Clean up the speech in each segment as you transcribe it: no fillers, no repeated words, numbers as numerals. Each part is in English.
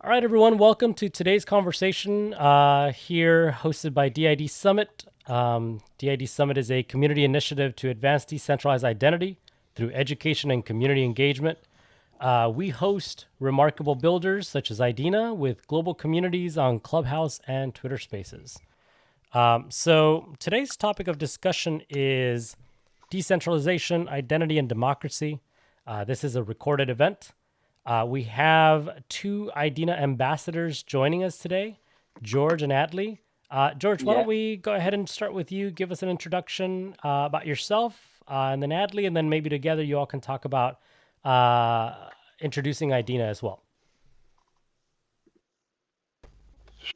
All right, everyone, welcome to today's conversation here hosted by DeID Summit. DeID Summit is a community initiative to advance decentralized identity through education and community engagement. We host remarkable builders such as Idena with global communities on Clubhouse and Twitter Spaces. So today's topic of discussion is decentralization, identity, and democracy. This is a recorded event. We have two Idena ambassadors joining us today, George and Adli. George, why don't we go ahead and start with you? Give us an introduction about yourself, and then Adli, and then maybe together you all can talk about introducing Idena as well.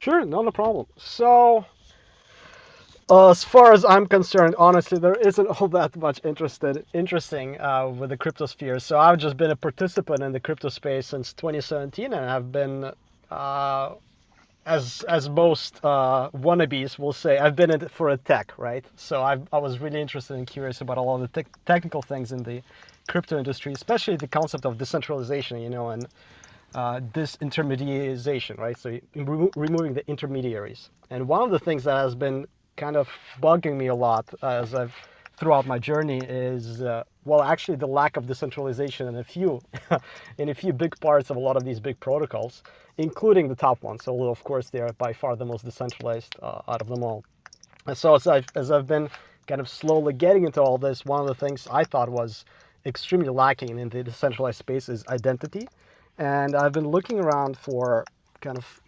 Sure, not a problem. So, as far as I'm concerned, honestly, there isn't all that much interesting with the crypto sphere. So I've just been a participant in the crypto space since 2017, and I've been, as most wannabes will say, I've been in it for a tech, right? So I was really interested and curious about all of the technical things in the crypto industry, especially the concept of decentralization, and disintermediation, right? So removing the intermediaries. And one of the things that has been kind of bugging me a lot as I've throughout my journey is, well, actually the lack of decentralization in a few big parts of a lot of these big protocols, including the top ones. Although of course they are by far the most decentralized out of them all. And so as I've been kind of slowly getting into all this, one of the things I thought was extremely lacking in the decentralized space is identity. And I've been looking around for kind of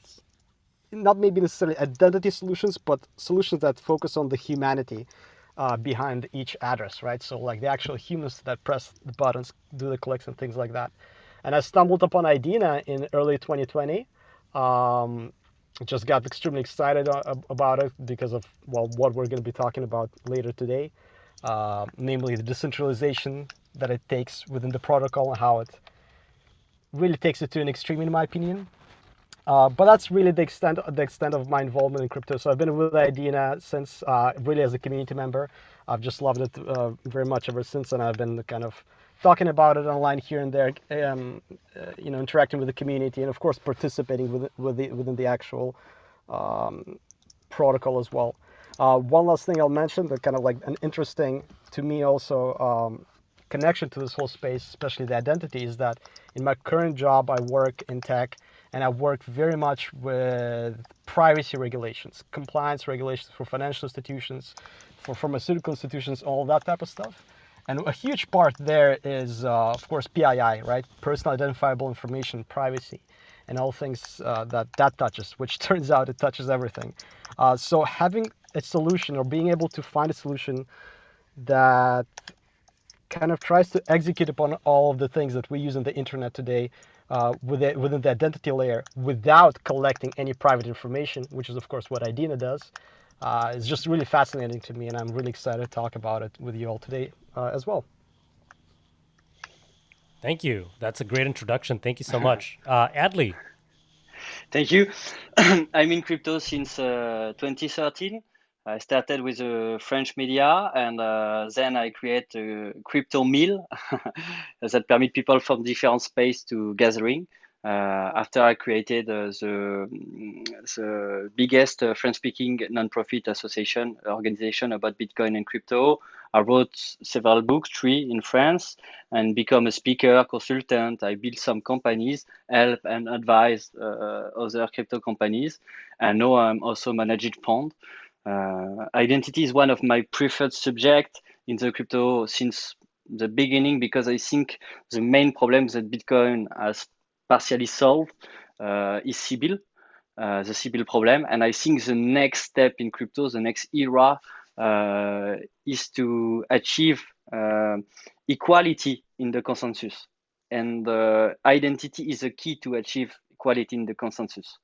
not maybe necessarily identity solutions, but solutions that focus on the humanity behind each address, right? So like the actual humans that press the buttons, do the clicks and things like that. And I stumbled upon Idena in early 2020. Just got extremely excited about it because of, well, what we're going to be talking about later today, namely the decentralization that it takes within the protocol and how it really takes it to an extreme, in my opinion. But that's really the extent of my involvement in crypto. So I've been with Idena since, really as a community member. I've just loved it very much ever since, and I've been kind of talking about it online here and there, interacting with the community, and of course participating within the actual protocol as well. One last thing I'll mention that kind of like an interesting to me also connection to this whole space, especially the identity, is that in my current job I work in tech, and I work very much with privacy regulations, compliance regulations for financial institutions, for pharmaceutical institutions, all that type of stuff. And a huge part there is, of course, PII, right? Personal identifiable information, privacy, and all things that touches, which turns out it touches everything. So having a solution or being able to find a solution that kind of tries to execute upon all of the things that we use on the internet today within the identity layer without collecting any private information, which is of course what Idena does, is just really fascinating to me, and I'm really excited to talk about it with you all today as well. Thank you. That's a great introduction. Thank you so much. Adli. Thank you. I'm in crypto since 2013. I started with a French media, and then I create a crypto mill that permit people from different space to gathering. After I created the biggest French-speaking non-profit association organization about Bitcoin and crypto, I wrote several books, 3 in France, and become a speaker, consultant. I built some companies, help and advise other crypto companies, and now I'm also managing fund. Identity is one of my preferred subjects in the crypto since the beginning, because I think the main problem that Bitcoin has partially solved is Sybil, the Sybil problem. And I think the next step in crypto, the next era, is to achieve equality in the consensus. And identity is a key to achieve equality in the consensus.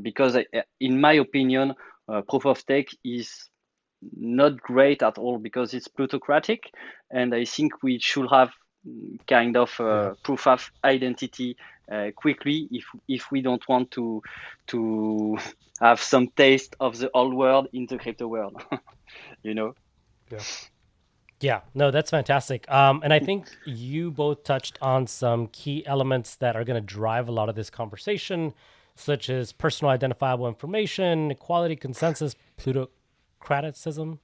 Because in my opinion, proof of stake is not great at all because it's plutocratic, and I think we should have kind of proof of identity quickly if we don't want to have some taste of the old world in the crypto world. Yeah. Yeah, no, that's fantastic. And I think you both touched on some key elements that are going to drive a lot of this conversation, such as personal identifiable information, equality, consensus, plutocraticism,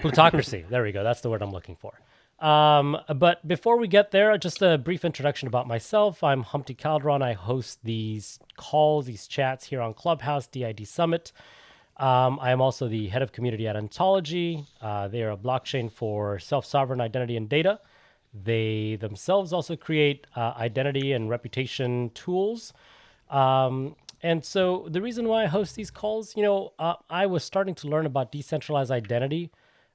plutocracy. There we go. That's the word I'm looking for. But before we get there, just a brief introduction about myself. I'm Humpty Calderon. I host these calls, these chats here on Clubhouse, DID Summit. I am also the head of community at Ontology. They are a blockchain for self-sovereign identity and data. They themselves also create identity and reputation tools. And so the reason why I host these calls, I was starting to learn about decentralized identity,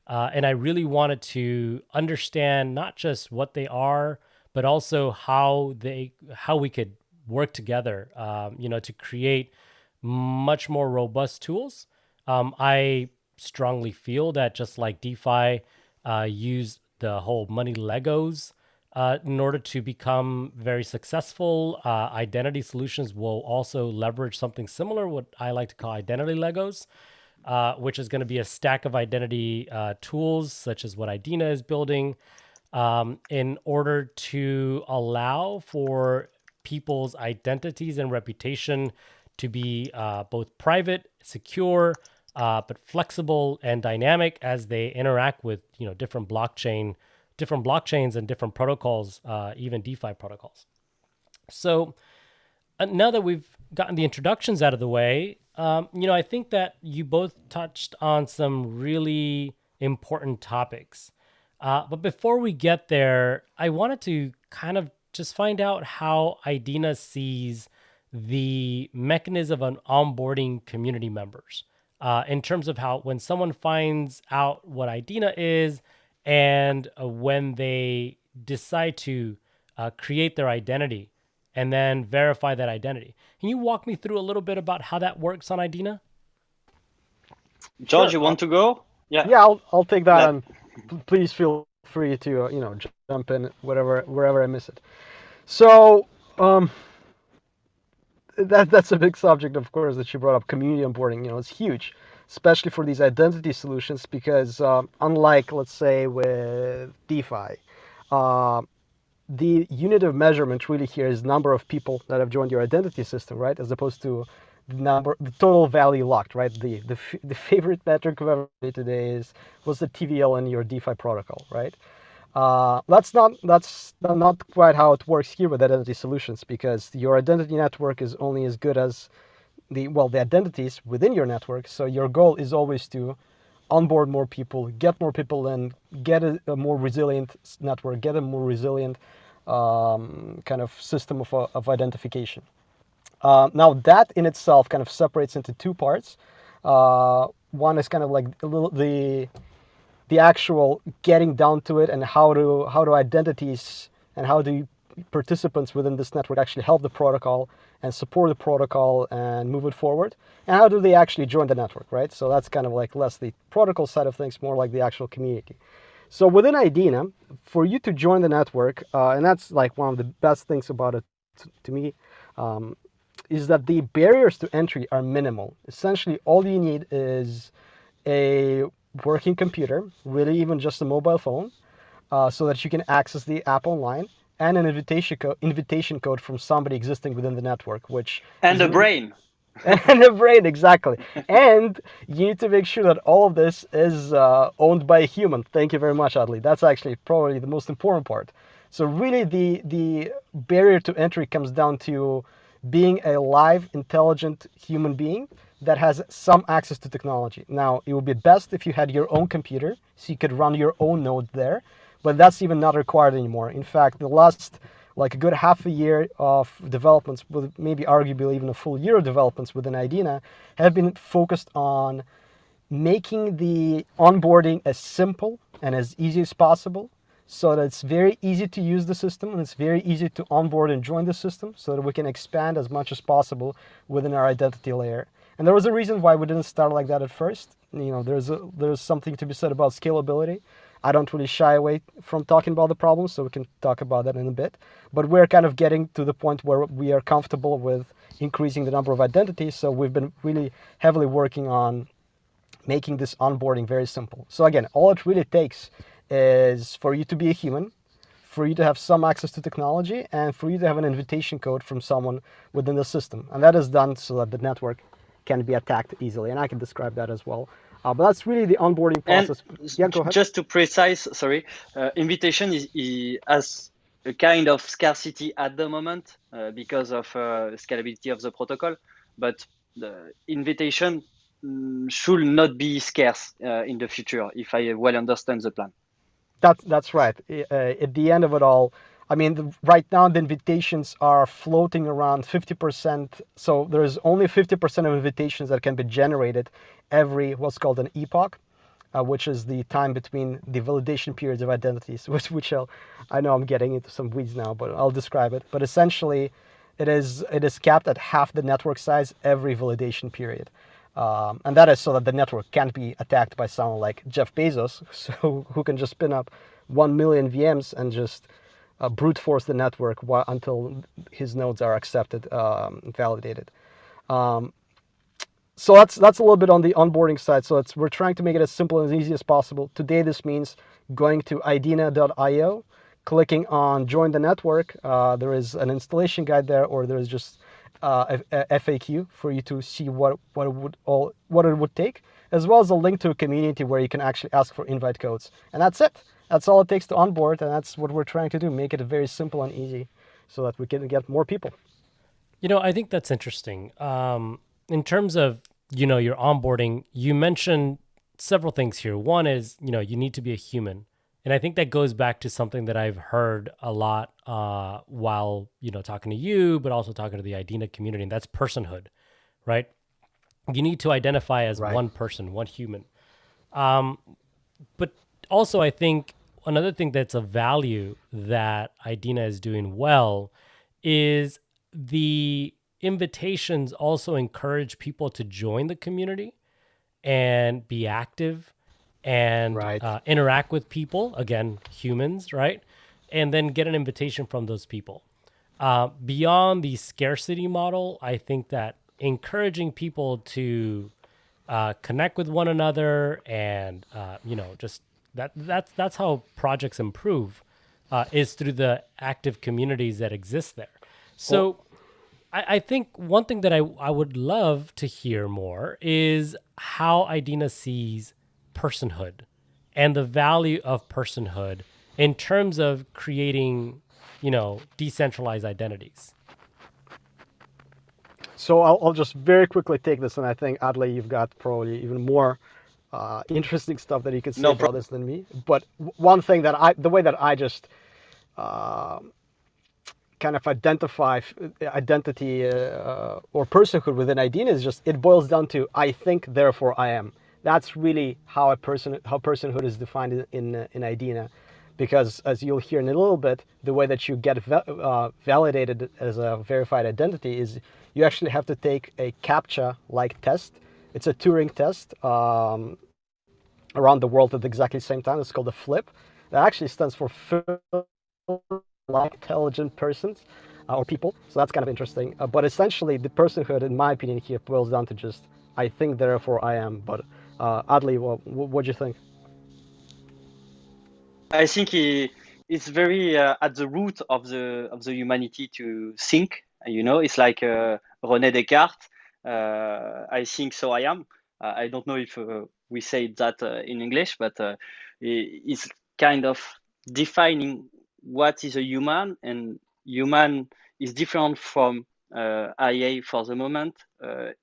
and I really wanted to understand not just what they are, but also how we could work together, to create much more robust tools. I strongly feel that just like DeFi use the whole money Legos in order to become very successful, identity solutions will also leverage something similar, what I like to call identity Legos, which is going to be a stack of identity tools, such as what Idena is building, in order to allow for people's identities and reputation to be both private, secure, but flexible and dynamic as they interact with different blockchains and different protocols, even DeFi protocols. So now that we've gotten the introductions out of the way, I think that you both touched on some really important topics. But before we get there, I wanted to kind of just find out how Idena sees the mechanism of onboarding community members, in terms of how when someone finds out what Idena is and when they decide to create their identity and then verify that identity. Can you walk me through a little bit about how that works on Idena? George, Sure. you want to go? Yeah, I'll take that, and please feel free to jump in wherever I miss it. So that's a big subject, of course, that you brought up. Community onboarding, it's huge, especially for these identity solutions, because unlike, let's say, with DeFi, the unit of measurement really here is number of people that have joined your identity system, right? As opposed to the total value locked, right? The favorite metric of everybody today is what's the TVL in your DeFi protocol, right? That's not quite how it works here with identity solutions, because your identity network is only as good as the identities within your network. So your goal is always to onboard more people, get more people in, get a more resilient network, get a more resilient kind of system of identification. Now that in itself kind of separates into two parts. One is kind of like the actual getting down to it, and how do identities and how do participants within this network actually help the protocol and support the protocol and move it forward, and how do they actually join the network, right? So that's kind of like less the protocol side of things, more like the actual community. So within Idena, for you to join the network, and that's like one of the best things about it to me, is that the barriers to entry are minimal. Essentially, all you need is a working computer, really even just a mobile phone, so that you can access the app online, and an invitation code from somebody existing within the network, which and a brain. And a brain, exactly. And you need to make sure that all of this is owned by a human. Thank you very much, Adli. That's actually probably the most important part. So really the barrier to entry comes down to being a live, intelligent human being that has some access to technology. Now, it would be best if you had your own computer, so you could run your own node there, but that's even not required anymore. In fact, the last like a good half a year of developments, with maybe arguably even a full year of developments within Idena, have been focused on making the onboarding as simple and as easy as possible, so that it's very easy to use the system and it's very easy to onboard and join the system, so that we can expand as much as possible within our identity layer. And there was a reason why we didn't start like that at first. There's something to be said about scalability. I don't really shy away from talking about the problems, so we can talk about that in a bit. But we're kind of getting to the point where we are comfortable with increasing the number of identities, so we've been really heavily working on making this onboarding very simple. So again, all it really takes is for you to be a human, for you to have some access to technology, and for you to have an invitation code from someone within the system. And that is done so that the network can be attacked easily. And I can describe that as well. But that's really the onboarding process. Yeah, go ahead. Just to precise, sorry, invitation has a kind of scarcity at the moment because of scalability of the protocol, but the invitation should not be scarce in the future, if I well understand the plan. That's right. At the end of it all, I mean, right now the invitations are floating around 50%. So there's only 50% of invitations that can be generated every what's called an epoch, which is the time between the validation periods of identities, which I know I'm getting into some weeds now, but I'll describe it. But essentially, it is capped at half the network size every validation period. And that is so that the network can't be attacked by someone like Jeff Bezos, so who can just spin up 1 million VMs and just brute force the network until his nodes are accepted, validated. So that's a little bit on the onboarding side. So we're trying to make it as simple and as easy as possible. Today, this means going to idena.io, clicking on join the network. There is an installation guide there, or there is just a FAQ for you to see what it would take, as well as a link to a community where you can actually ask for invite codes. And that's it. That's all it takes to onboard, and that's what we're trying to do, make it very simple and easy so that we can get more people. I think that's interesting. In terms of, your onboarding, you mentioned several things here. One is, you need to be a human. And I think that goes back to something that I've heard a lot while, talking to you, but also talking to the Idena community, and that's personhood, right? You need to identify as one person, one human. But also, I think another thing that's of value that Idena is doing well is the invitations also encourage people to join the community and be active and interact with people, again, humans, right? And then get an invitation from those people. Beyond the scarcity model, I think that encouraging people to connect with one another and, just that's how projects improve is through the active communities that exist there. So I think one thing that I would love to hear more is how Idena sees personhood and the value of personhood in terms of creating, decentralized identities. So I'll just very quickly take this, and I think Adli, you've got probably even more interesting stuff that you can say about this than me. But one thing the way that I just kind of identify identity or personhood within Idena is just, it boils down to I think, therefore I am. That's really how personhood is defined in Idena. Because as you'll hear in a little bit, the way that you get validated as a verified identity is you actually have to take a CAPTCHA-like test. It's a Turing test around the world at exactly the same time. It's called a FLIP. That actually stands for like intelligent persons or people. So that's kind of interesting. But essentially, the personhood, in my opinion, here boils down to just I think, therefore I am. But Adli, what do you think? I think it's very at the root of the humanity to think. It's like René Descartes. I think, so I am. I don't know if we say that in English, but it's kind of defining what is a human, and human is different from IA for the moment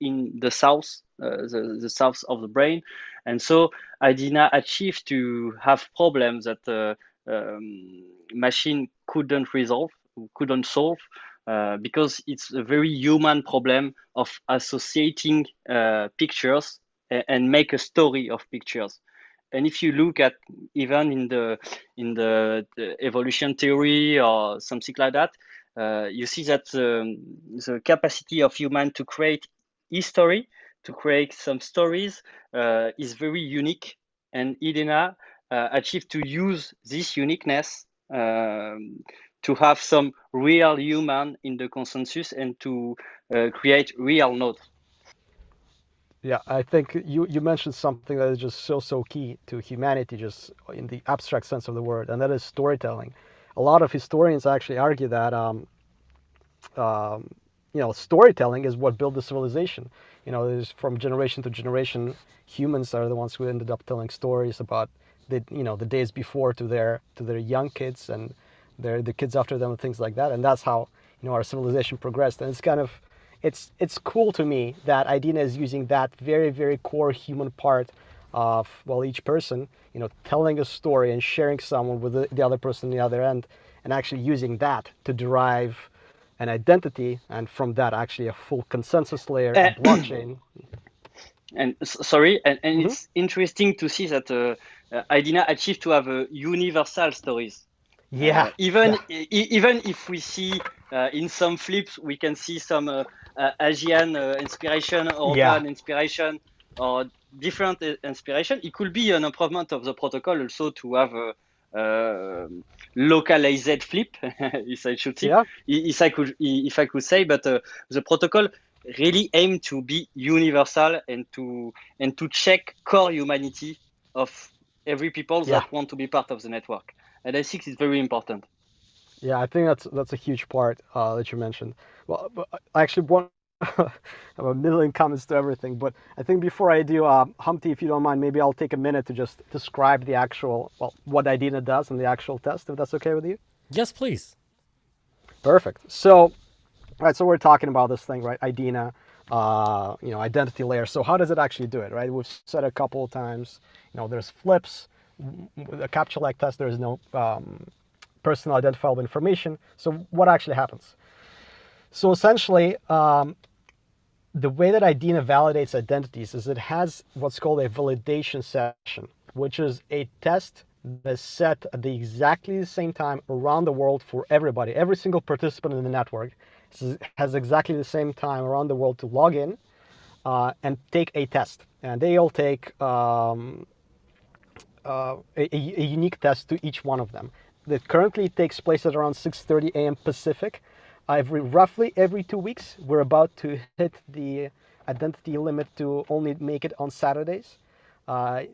in the south, the south of the brain, and so Idena achieved to have problems that machine couldn't solve, because it's a very human problem of associating pictures and make a story of pictures. And if you look at even in the evolution theory or something like that, you see that the capacity of human to create history, to create some stories, is very unique. And Idena achieved to use this uniqueness to have some real human in the consensus and to create real nodes. Yeah, I think you mentioned something that is just so key to humanity, just in the abstract sense of the word, and that is storytelling. A lot of historians actually argue that um, storytelling is what built the civilization. There's from generation to generation, humans are the ones who ended up telling stories about the days before to their young kids and the kids after them and things like that, and that's how our civilization progressed. And it's cool to me that Idena is using that very, very core human part of, well, each person, telling a story and sharing someone with the other person on the other end, and actually using that to derive an identity, and from that actually a full consensus layer, a blockchain. And sorry, and Hmm. it's interesting to see that Idina achieved to have universal stories. Yeah, Even yeah, even if we see in some flips, we can see some Asian inspiration, yeah, European inspiration, or different inspiration. It could be an improvement of the protocol also to have a localized flip, if I should say, yeah. if I could say, but the protocol really aim to be universal and to check core humanity of every people Yeah, that want to be part of the network. And I think it's very important. yeah. I think that's a huge part that you mentioned. Well, but actually, one I have a million comments to everything, but I think before I do, Humpty, if you don't mind, maybe I'll take a minute to just describe the actual, well, what Idena does and the actual test, if that's okay with you. Yes, please. Perfect. So, right, so we're talking about this thing, right? Idena, identity layer. So how does it actually do it, right? We've said a couple of times, there's flips. With a capture-like test, there is no personal identifiable information. So what actually happens? So essentially, the way that Idena validates identities is it has what's called a validation session, which is a test that is set at exactly the same time around the world for everybody. Every single participant in the network has exactly the same time around the world to log in and take a test. And they all take a unique test to each one of them. That currently takes place at around 6:30 a.m. Pacific. Roughly every 2 weeks, we're about to hit the identity limit to only make it on Saturdays,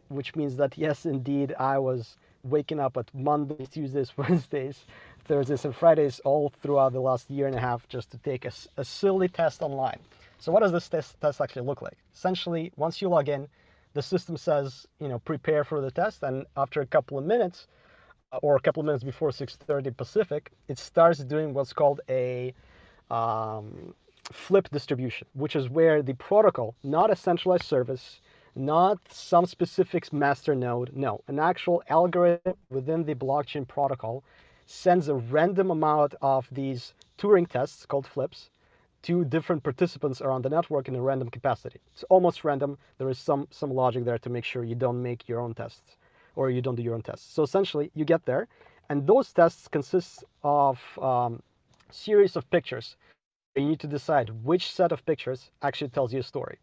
which means that yes, indeed, I was waking up at Mondays, Tuesdays, Wednesdays, Thursdays, and Fridays all throughout the last year and a half just to take a silly test online. So what does this test actually look like? Essentially, once you log in, the system says, prepare for the test, and after a couple of minutes, or a couple of minutes before 6:30 Pacific, it starts doing what's called a flip distribution, which is where the protocol, not a centralized service, not some specific master node, no, an actual algorithm within the blockchain protocol sends a random amount of these Turing tests called flips to different participants around the network in a random capacity. It's almost random. There is some logic there to make sure you don't make your own tests or you don't do your own tests. So essentially, you get there, and those tests consist of series of pictures. You need to decide which set of pictures actually tells you a story.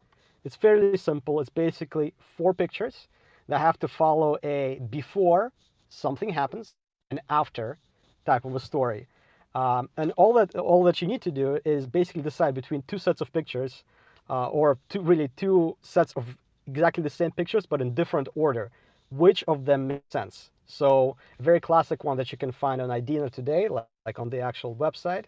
It's fairly simple. It's basically 4 pictures that have to follow a before something happens and after type of a story. And all that you need to do is basically decide between 2 sets of pictures, or two sets of exactly the same pictures but in different order. Which of them makes sense? So a very classic one that you can find on Idena today, like on the actual website,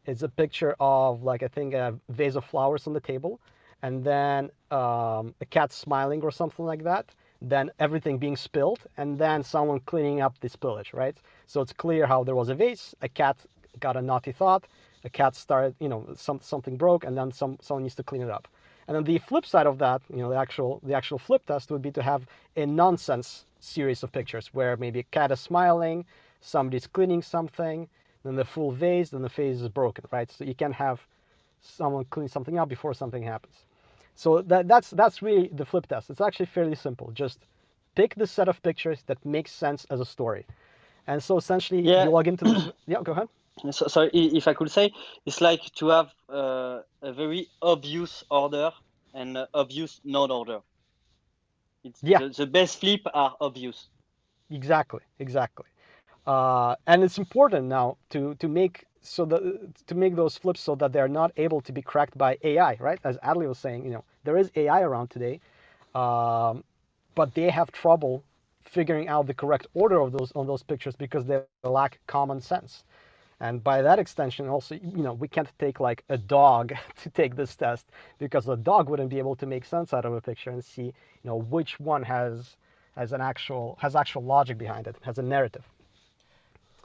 is a picture of, like, I think a vase of flowers on the table, and then a cat smiling or something like that, then everything being spilled, and then someone cleaning up the spillage, right? So it's clear how there was a vase, a cat got a naughty thought, a cat started, something broke, and then someone needs to clean it up. And then the flip side of that, the actual flip test would be to have a nonsense series of pictures where maybe a cat is smiling, somebody's cleaning something, then the full vase, then the vase is broken, right? So you can have someone clean something up before something happens. So that's really the flip test. It's actually fairly simple. Just pick the set of pictures that makes sense as a story. And so essentially, Yeah. you log into this. Yeah, go ahead. So if I could say, it's like to have a very obvious order and obvious non-order. It's Yeah, the best flip are obvious. exactly. And it's important now to make those flips so that they're not able to be cracked by AI, right? As Adli was saying, there is AI around today, but they have trouble figuring out the correct order of those on those pictures because they lack common sense. And by that extension, also, we can't take like a dog to take this test because a dog wouldn't be able to make sense out of a picture and see, which one has actual logic behind it, has a narrative.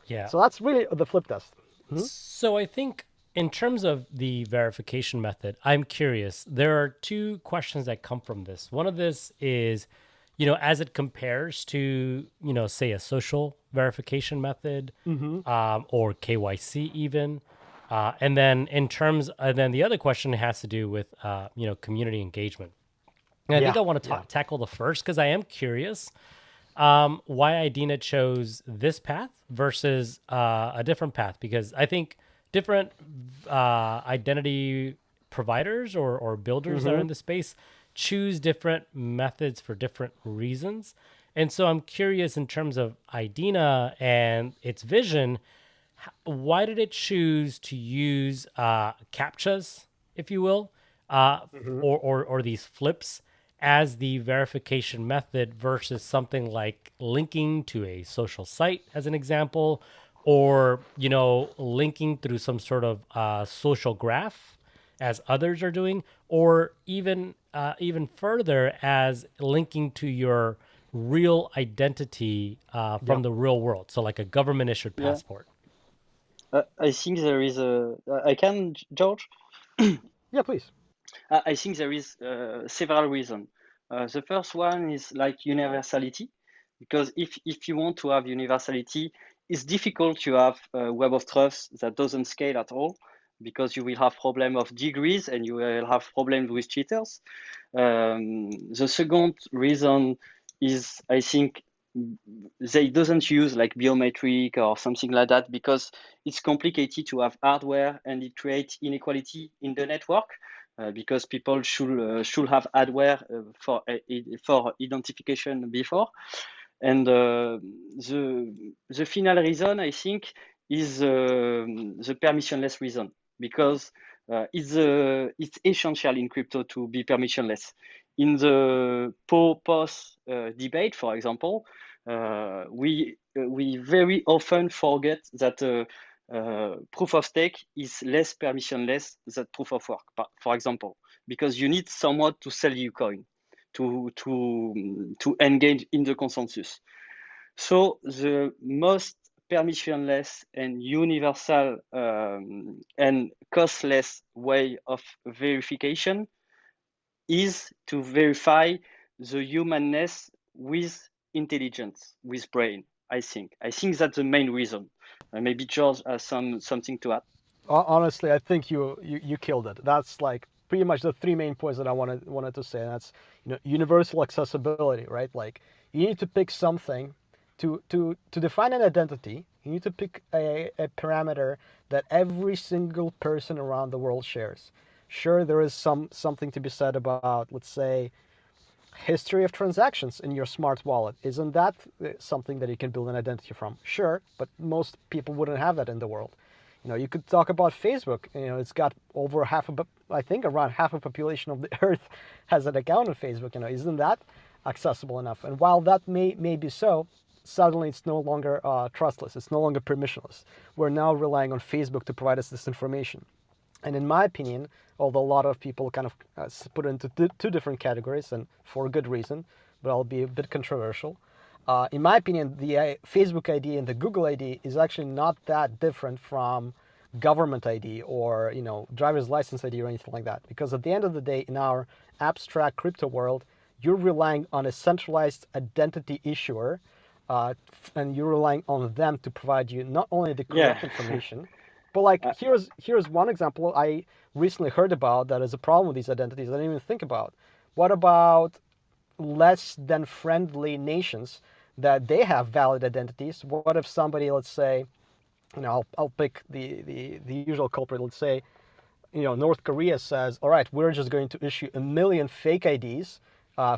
Yeah. So that's really the flip test. So I think in terms of the verification method, I'm curious. There are two questions that come from this. One of this is, as it compares to, say a social verification method, or KYC even. And then the other question has to do with, community engagement. And I think I want to tackle the first because I am curious why Idena chose this path versus a different path, because I think different identity providers or builders that are in the space choose different methods for different reasons. And so I'm curious in terms of Idena and its vision, why did it choose to use CAPTCHAs, if you will, or these flips as the verification method versus something like linking to a social site, as an example, or linking through some sort of social graph, as others are doing, or even further as linking to your real identity from the real world, so like a government issued passport. I think there is I can, George? Yeah, please. I think there is several reasons. The first one is like universality, because if you want to have universality, it's difficult to have a web of trust that doesn't scale at all, because you will have problem of degrees and you will have problems with cheaters. The second reason is, I think, they doesn't use like biometric or something like that because it's complicated to have hardware and it creates inequality in the network. Because people should have hardware for identification before, and the final reason, I think, is the permissionless reason, because it's essential in crypto to be permissionless. In the POS debate, for example, we very often forget that proof of stake is less permissionless than proof of work, for example, because you need someone to sell you coin to engage in the consensus. So the most permissionless and universal and costless way of verification is to verify the humanness with intelligence, with brain. I think that's the main reason. Maybe George has something to add. Honestly, I think you killed it. That's like pretty much the three main points that I wanted to say. And that's universal accessibility, right? Like you need to pick something to define an identity. You need to pick a parameter that every single person around the world shares. Sure, there is something to be said about, let's say, history of transactions in your smart wallet. Isn't that something that you can build an identity from? Sure, but most people wouldn't have that in the world. You could talk about Facebook. It's got over I think around half a population of the earth has an account on Facebook. Isn't that accessible enough? And while that may be so, suddenly it's no longer trustless. It's no longer permissionless. We're now relying on Facebook to provide us this information. And in my opinion, although a lot of people kind of put it into two different categories, and for good reason, but I'll be a bit controversial. In my opinion, the Facebook ID and the Google ID is actually not that different from government ID or driver's license ID or anything like that. Because at the end of the day, in our abstract crypto world, you're relying on a centralized identity issuer, and you're relying on them to provide you not only the correct information, but like here's one example I recently heard about that is a problem with these identities I didn't even think about. What about less than friendly nations that they have valid identities? What if somebody, let's say, I'll pick the usual culprit. Let's say, North Korea says, all right, we're just going to issue 1 million fake IDs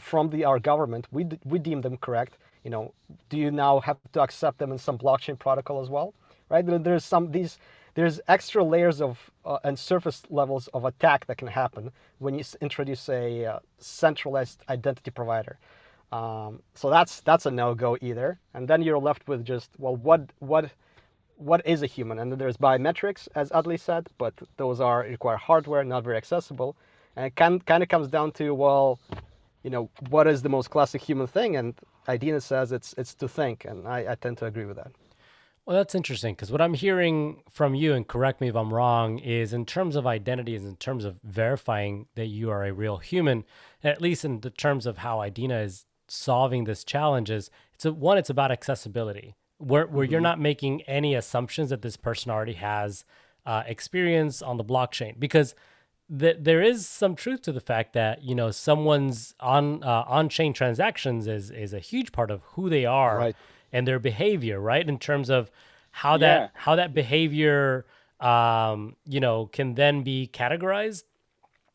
from our government. We deem them correct. Do you now have to accept them in some blockchain protocol as well? Right? There's there's extra layers of and surface levels of attack that can happen when you introduce a centralized identity provider. So that's a no-go either. And then you're left with just, well, what is a human? And then there's biometrics, as Adli said, but those require hardware, not very accessible. And it kind of comes down to, well, what is the most classic human thing? And Idena says it's to think, and I tend to agree with that. Well, that's interesting, because what I'm hearing from you, and correct me if I'm wrong, is in terms of identity, is in terms of verifying that you are a real human, at least in the terms of how Idena is solving this challenge, is it's about accessibility, where you're not making any assumptions that this person already has experience on the blockchain, because there is some truth to the fact that someone's on-chain transactions is a huge part of who they are, Right. and their behavior, right? In terms of how Yeah. that behavior can then be categorized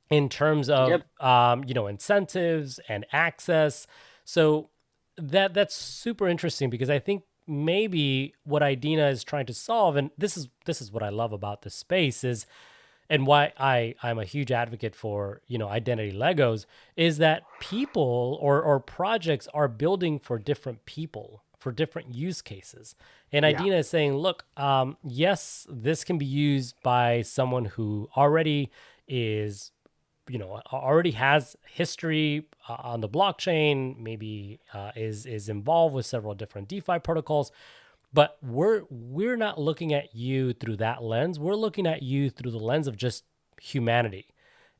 in terms of Yep. incentives and access. So that's super interesting, because I think maybe what Idena is trying to solve, and this is what I love about this space, is, and why I'm a huge advocate for identity Legos, is that people or projects are building for different people, for different use cases. And Yeah. Idena is saying, look, yes, this can be used by someone who already is, already has history on the blockchain, maybe is involved with several different DeFi protocols. But we're not looking at you through that lens. We're looking at you through the lens of just humanity.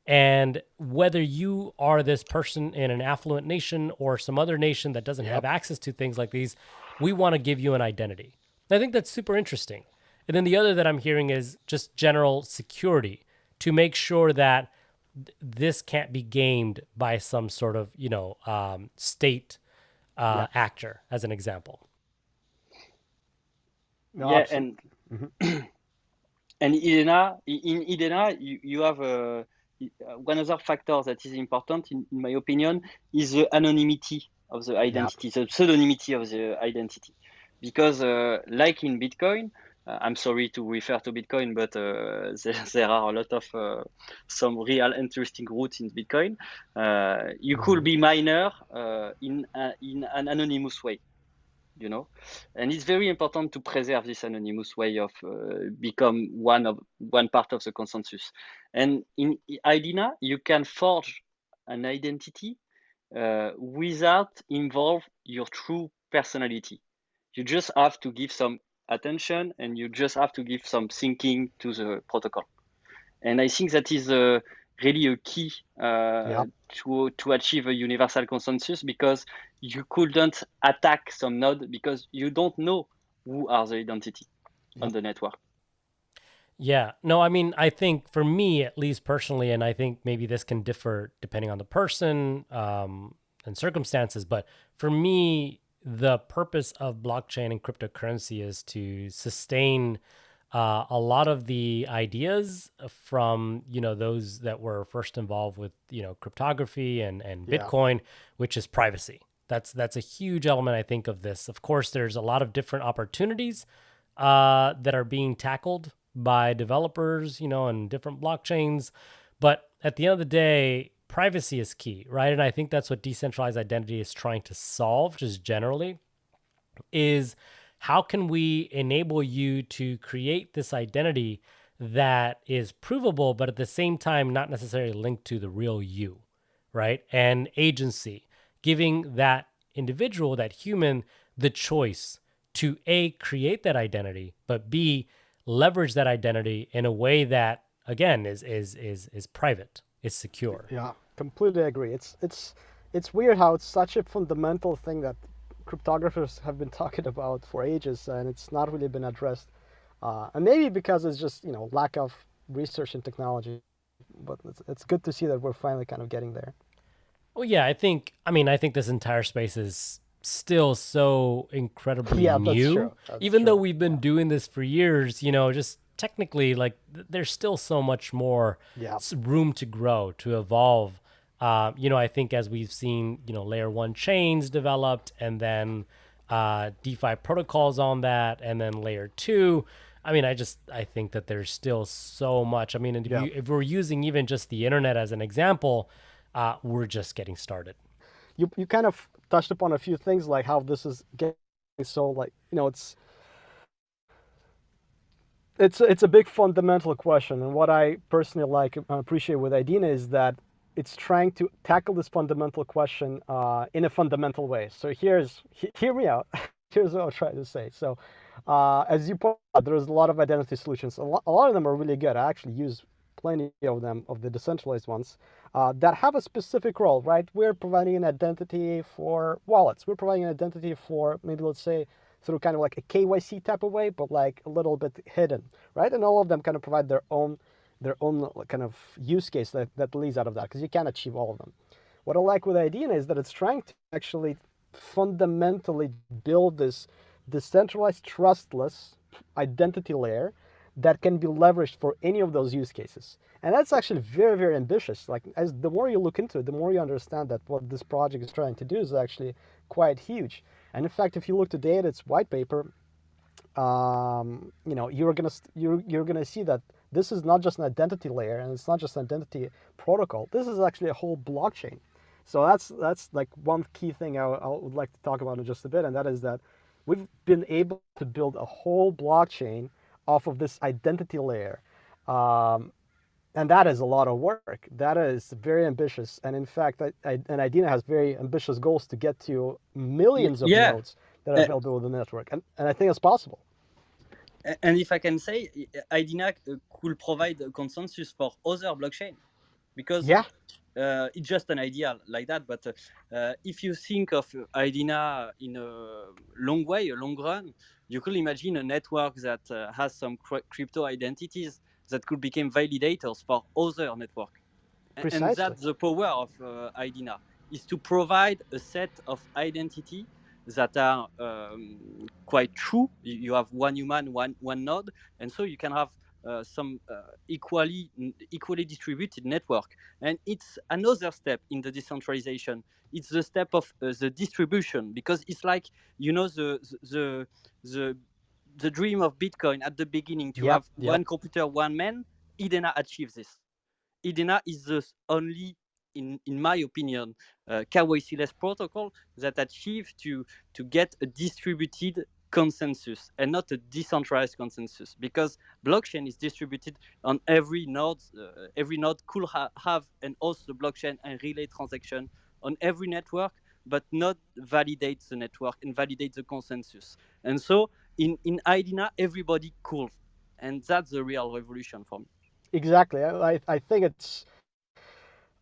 And whether you are this person in an affluent nation or some other nation that doesn't have access to things like these, we want to give you an identity. I think that's super interesting. And then the other that I'm hearing is just general security, to make sure that this can't be gamed by some sort of state actor, as an example. No, Yeah, absolutely. and in Idena, you have one other factor that is important, in my opinion, is the anonymity of the identity, the pseudonymity of the identity. Because like in Bitcoin, I'm sorry to refer to Bitcoin, but there are a lot of some real interesting roots in Bitcoin. You could be miner in an anonymous way. And it's very important to preserve this anonymous way of become one part of the consensus. And in Idena, you can forge an identity without involve your true personality. You just have to give some attention, and you just have to give some thinking to the protocol. And I think that is really a key to achieve a universal consensus, because you couldn't attack some node because you don't know who are the identity on the network. Yeah, no, I mean, I think for me, at least personally, and I think maybe this can differ depending on the person and circumstances, but for me, the purpose of blockchain and cryptocurrency is to sustain a lot of the ideas from those that were first involved with cryptography and Bitcoin, which is privacy. That's a huge element, I think, of this. Of course, there's a lot of different opportunities that are being tackled by developers, and different blockchains. But at the end of the day, privacy is key, right? And I think that's what decentralized identity is trying to solve, just generally, is how can we enable you to create this identity that is provable, but at the same time, not necessarily linked to the real you, right? And agency, giving that individual, that human, the choice to A, create that identity, but B, leverage that identity in a way that, again, is private, is secure. Yeah, completely agree. It's weird how it's such a fundamental thing that cryptographers have been talking about for ages, and it's not really been addressed. And maybe because it's just lack of research and technology, but it's good to see that we're finally kind of getting there. Well, yeah, I think this entire space is still so incredibly Yeah, that's new. true. That's Even though true. we've been doing this for years, just technically, like, there's still so much more room to grow, to evolve. I think as we've seen, layer one chains developed, and then DeFi protocols on that, and then layer two, I mean, I think that there's still so much. I mean, and Yeah. if we're using even just the internet as an example, we're just getting started. You kind of touched upon a few things like how this is getting so like it's a big fundamental question, and what I personally like appreciate with Idena is that it's trying to tackle this fundamental question in a fundamental way. So hear me out. Here's what I'm trying to say. So as you point out, there's a lot of identity solutions. A lot of them are really good. I actually use plenty of them, of the decentralized ones, that have a specific role, right? We're providing an identity for wallets. We're providing an identity for maybe, let's say, through kind of like a KYC type of way, but like a little bit hidden, right? And all of them kind of provide their own kind of use case that leads out of that, because you can't achieve all of them. What I like with Idena is that it's trying to actually fundamentally build this decentralized, trustless identity layer that can be leveraged for any of those use cases. And that's actually very, very ambitious. Like, as the more you look into it, the more you understand that what this project is trying to do is actually quite huge. And in fact, if you look today at its white paper, you're gonna see that this is not just an identity layer, and it's not just an identity protocol. This is actually a whole blockchain. So that's like one key thing I would like to talk about in just a bit, and that is that we've been able to build a whole blockchain off of this identity layer. And that is a lot of work. That is very ambitious. And in fact, and Idena has very ambitious goals to get to millions of Yeah. nodes that are available with the network. And I think it's possible. And if I can say, Idena could provide a consensus for other blockchain, because Yeah. it's just an idea like that. But if you think of Idena in a long way, a long run, you could imagine a network that has some crypto identities that could become validators for other network. Precisely. And that's the power of Idena, is to provide a set of identity that are quite true. You have one human, one node, and so you can have some equally distributed network. And it's another step in the decentralization. It's the step of the distribution, because it's like, the dream of Bitcoin at the beginning, to have one computer, one man. Idena achieves this. Idena is the only, in my opinion, KYC-less protocol that achieve to get a distributed consensus and not a decentralized consensus, because blockchain is distributed on every node. Every node could have and host the blockchain and relay transaction on every network, but not validate the network and validate the consensus. And so in Idena, everybody cool, and that's the real revolution for me. Exactly. I think it's.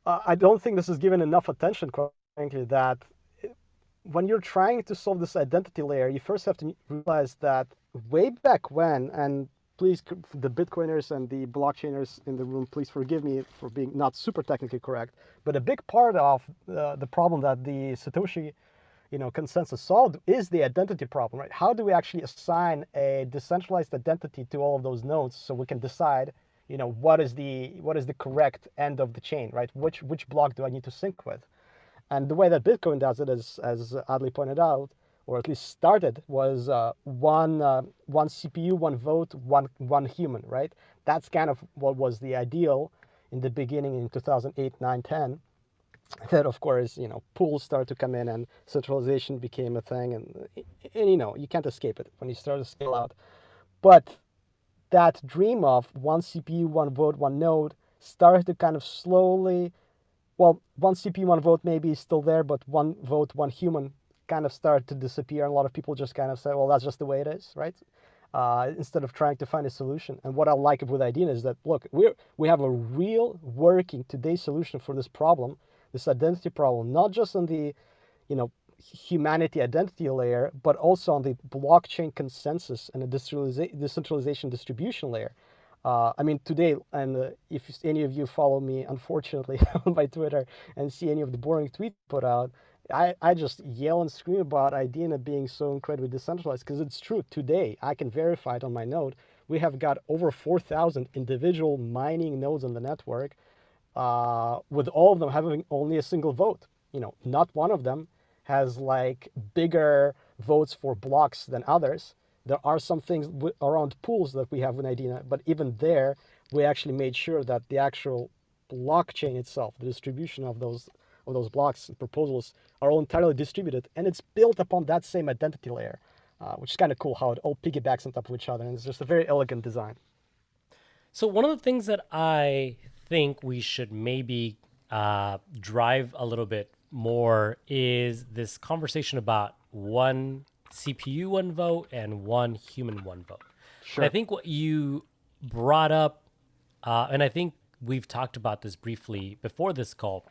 I don't think this is given enough attention, quite frankly, that when you're trying to solve this identity layer, you first have to realize that way back when, and please, the Bitcoiners and the blockchainers in the room, please forgive me for being not super technically correct, but a big part of the problem that the Satoshi consensus solved is the identity problem, right? How do we actually assign a decentralized identity to all of those nodes so we can decide, what is the correct end of the chain, right? Which block do I need to sync with? And the way that Bitcoin does it, as Adli pointed out, or at least started, was one CPU, one vote, one human, right? That's kind of what was the ideal in the beginning in 2008, 9, 10. Then, of course, pools started to come in and centralization became a thing, and you can't escape it when you start to scale out. But that dream of one CPU, one vote, one node started to kind of slowly, well, one CPU, one vote maybe is still there, but one vote, one human kind of started to disappear. And a lot of people just kind of say, well, that's just the way it is, right? Instead of trying to find a solution. And what I like with Idena is that, look, we have a real working today solution for this problem, this identity problem, not just on the, humanity identity layer, but also on the blockchain consensus and the decentralization distribution layer. I mean, today, and if any of you follow me, unfortunately, on my Twitter and see any of the boring tweets put out, I just yell and scream about Idena being so incredibly decentralized, because it's true. Today, I can verify it on my node. We have got over 4,000 individual mining nodes on the network, with all of them having only a single vote. Not one of them has like bigger votes for blocks than others. There are some things around pools that we have in Idena, but even there, we actually made sure that the actual blockchain itself, the distribution of those blocks and proposals are all entirely distributed, and it's built upon that same identity layer, which is kind of cool how it all piggybacks on top of each other, and it's just a very elegant design. So one of the things that I think we should maybe drive a little bit more is this conversation about one CPU, one vote, and one human, one vote. Sure. And I think what you brought up, and I think we've talked about this briefly before this call,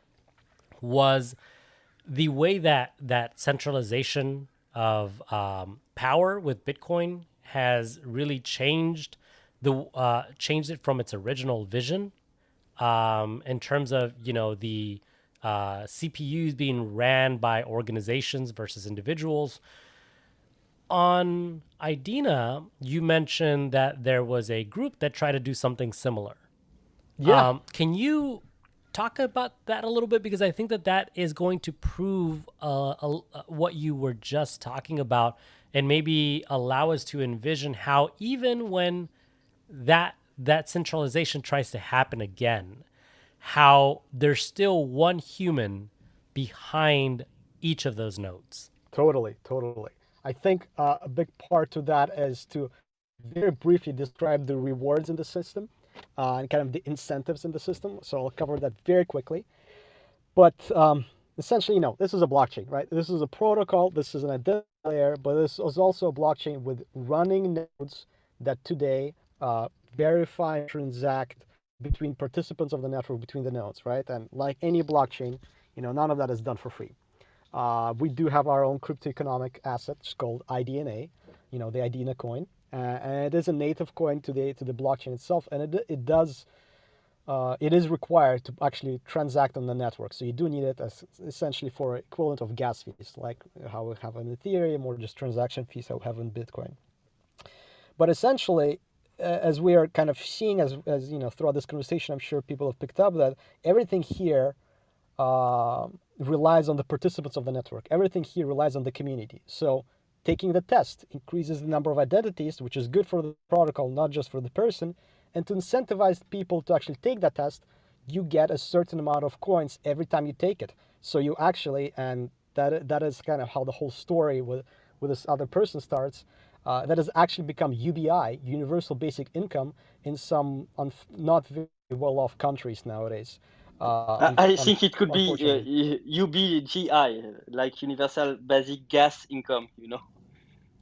was the way that centralization of power with Bitcoin has really changed it from its original vision, in terms of the CPUs being ran by organizations versus individuals. On Idena, you mentioned that there was a group that tried to do something similar. Yeah. Can you talk about that a little bit? Because I think that is going to prove what you were just talking about, and maybe allow us to envision how even when that centralization tries to happen again, how there's still one human behind each of those nodes. Totally. I think a big part to that is to very briefly describe the rewards in the system and kind of the incentives in the system. So I'll cover that very quickly. But essentially, this is a blockchain, right? This is a protocol. This is an identity layer, but this is also a blockchain with running nodes that today verify and transact between participants of the network, between the nodes, right? And like any blockchain, none of that is done for free. We do have our own crypto economic asset called Idena, the Idena coin, and it is a native coin to the blockchain itself, and it is required to actually transact on the network. So you do need it as essentially for equivalent of gas fees, like how we have in Ethereum, or just transaction fees how we have in Bitcoin. But essentially, as we are kind of seeing, as throughout this conversation, I'm sure people have picked up that everything here relies on the participants of the network. Everything here relies on the community. So taking the test increases the number of identities, which is good for the protocol, not just for the person. And to incentivize people to actually take that test, you get a certain amount of coins every time you take it. So you actually, and that is kind of how the whole story with this other person starts, that has actually become UBI, Universal Basic Income, in some not very well-off countries nowadays. I think it could be UBGI, like Universal Basic Gas Income,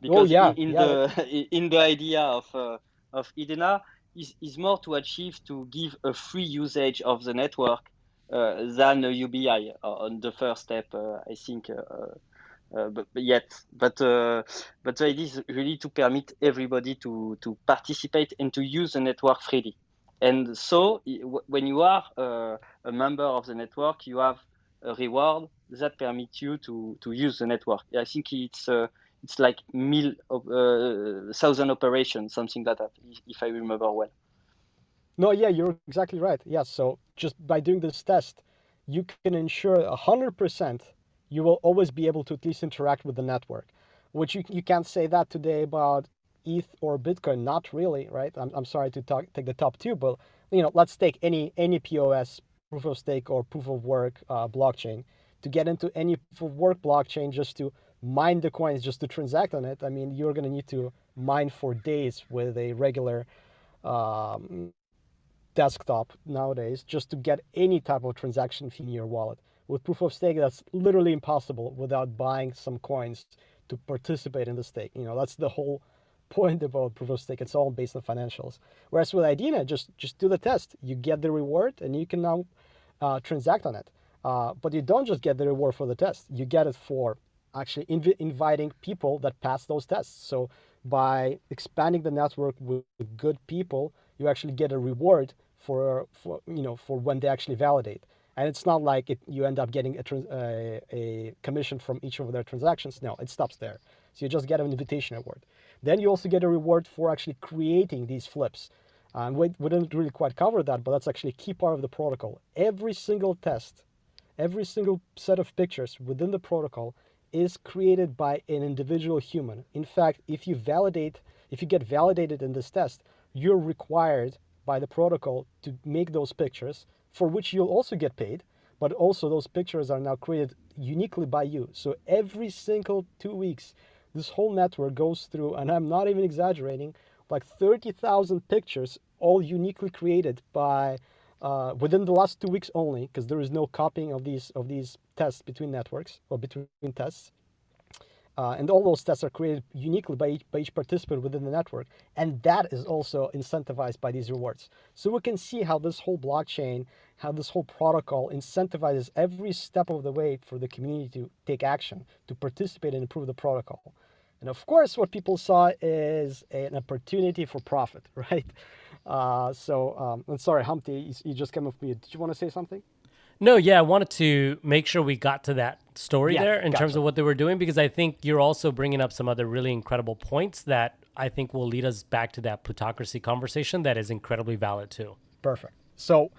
because in the idea of Idena is more to achieve to give a free usage of the network than a UBI on the first step, I think. But the idea is really to permit everybody to participate and to use the network freely. And so when you are a member of the network, you have a reward that permits you to use the network. I think it's like 1,000 operations, something like that, if I remember well. No, yeah, you're exactly right. Yeah, so just by doing this test, you can ensure 100% you will always be able to at least interact with the network, which you can't say that today about ETH or Bitcoin. Not really, right? I'm sorry to take the top two, but let's take any POS, proof of stake or proof of work blockchain. To get into any proof of work blockchain, just to mine the coins, just to transact on it, I mean, you're going to need to mine for days with a regular desktop nowadays just to get any type of transaction fee in your wallet. With proof of stake, that's literally impossible without buying some coins to participate in the stake. That's the whole point about proof of stake. It's all based on financials. Whereas with Idena, just do the test. You get the reward and you can now transact on it. But you don't just get the reward for the test. You get it for actually inviting people that pass those tests. So by expanding the network with good people, you actually get a reward for when they actually validate. And it's not like you end up getting a commission from each of their transactions. No, it stops there. So you just get an invitation award. Then you also get a reward for actually creating these flips. We didn't really quite cover that, but that's actually a key part of the protocol. Every single test, every single set of pictures within the protocol is created by an individual human. In fact, if you get validated in this test, you're required by the protocol to make those pictures, for which you'll also get paid, but also those pictures are now created uniquely by you. So every single 2 weeks, this whole network goes through, and I'm not even exaggerating, like 30,000 pictures, all uniquely created by within the last 2 weeks only, because there is no copying of these tests between networks or between tests. And all those tests are created uniquely by each participant within the network. And that is also incentivized by these rewards. So we can see how this whole blockchain, how this whole protocol incentivizes every step of the way for the community to take action, to participate and improve the protocol. And of course, what people saw is an opportunity for profit, right? I'm sorry, Humpty, you just came off mute. Did you want to say something? No, yeah, I wanted to make sure we got to that story there in terms of what they were doing, because I think you're also bringing up some other really incredible points that I think will lead us back to that plutocracy conversation that is incredibly valid too. Perfect. So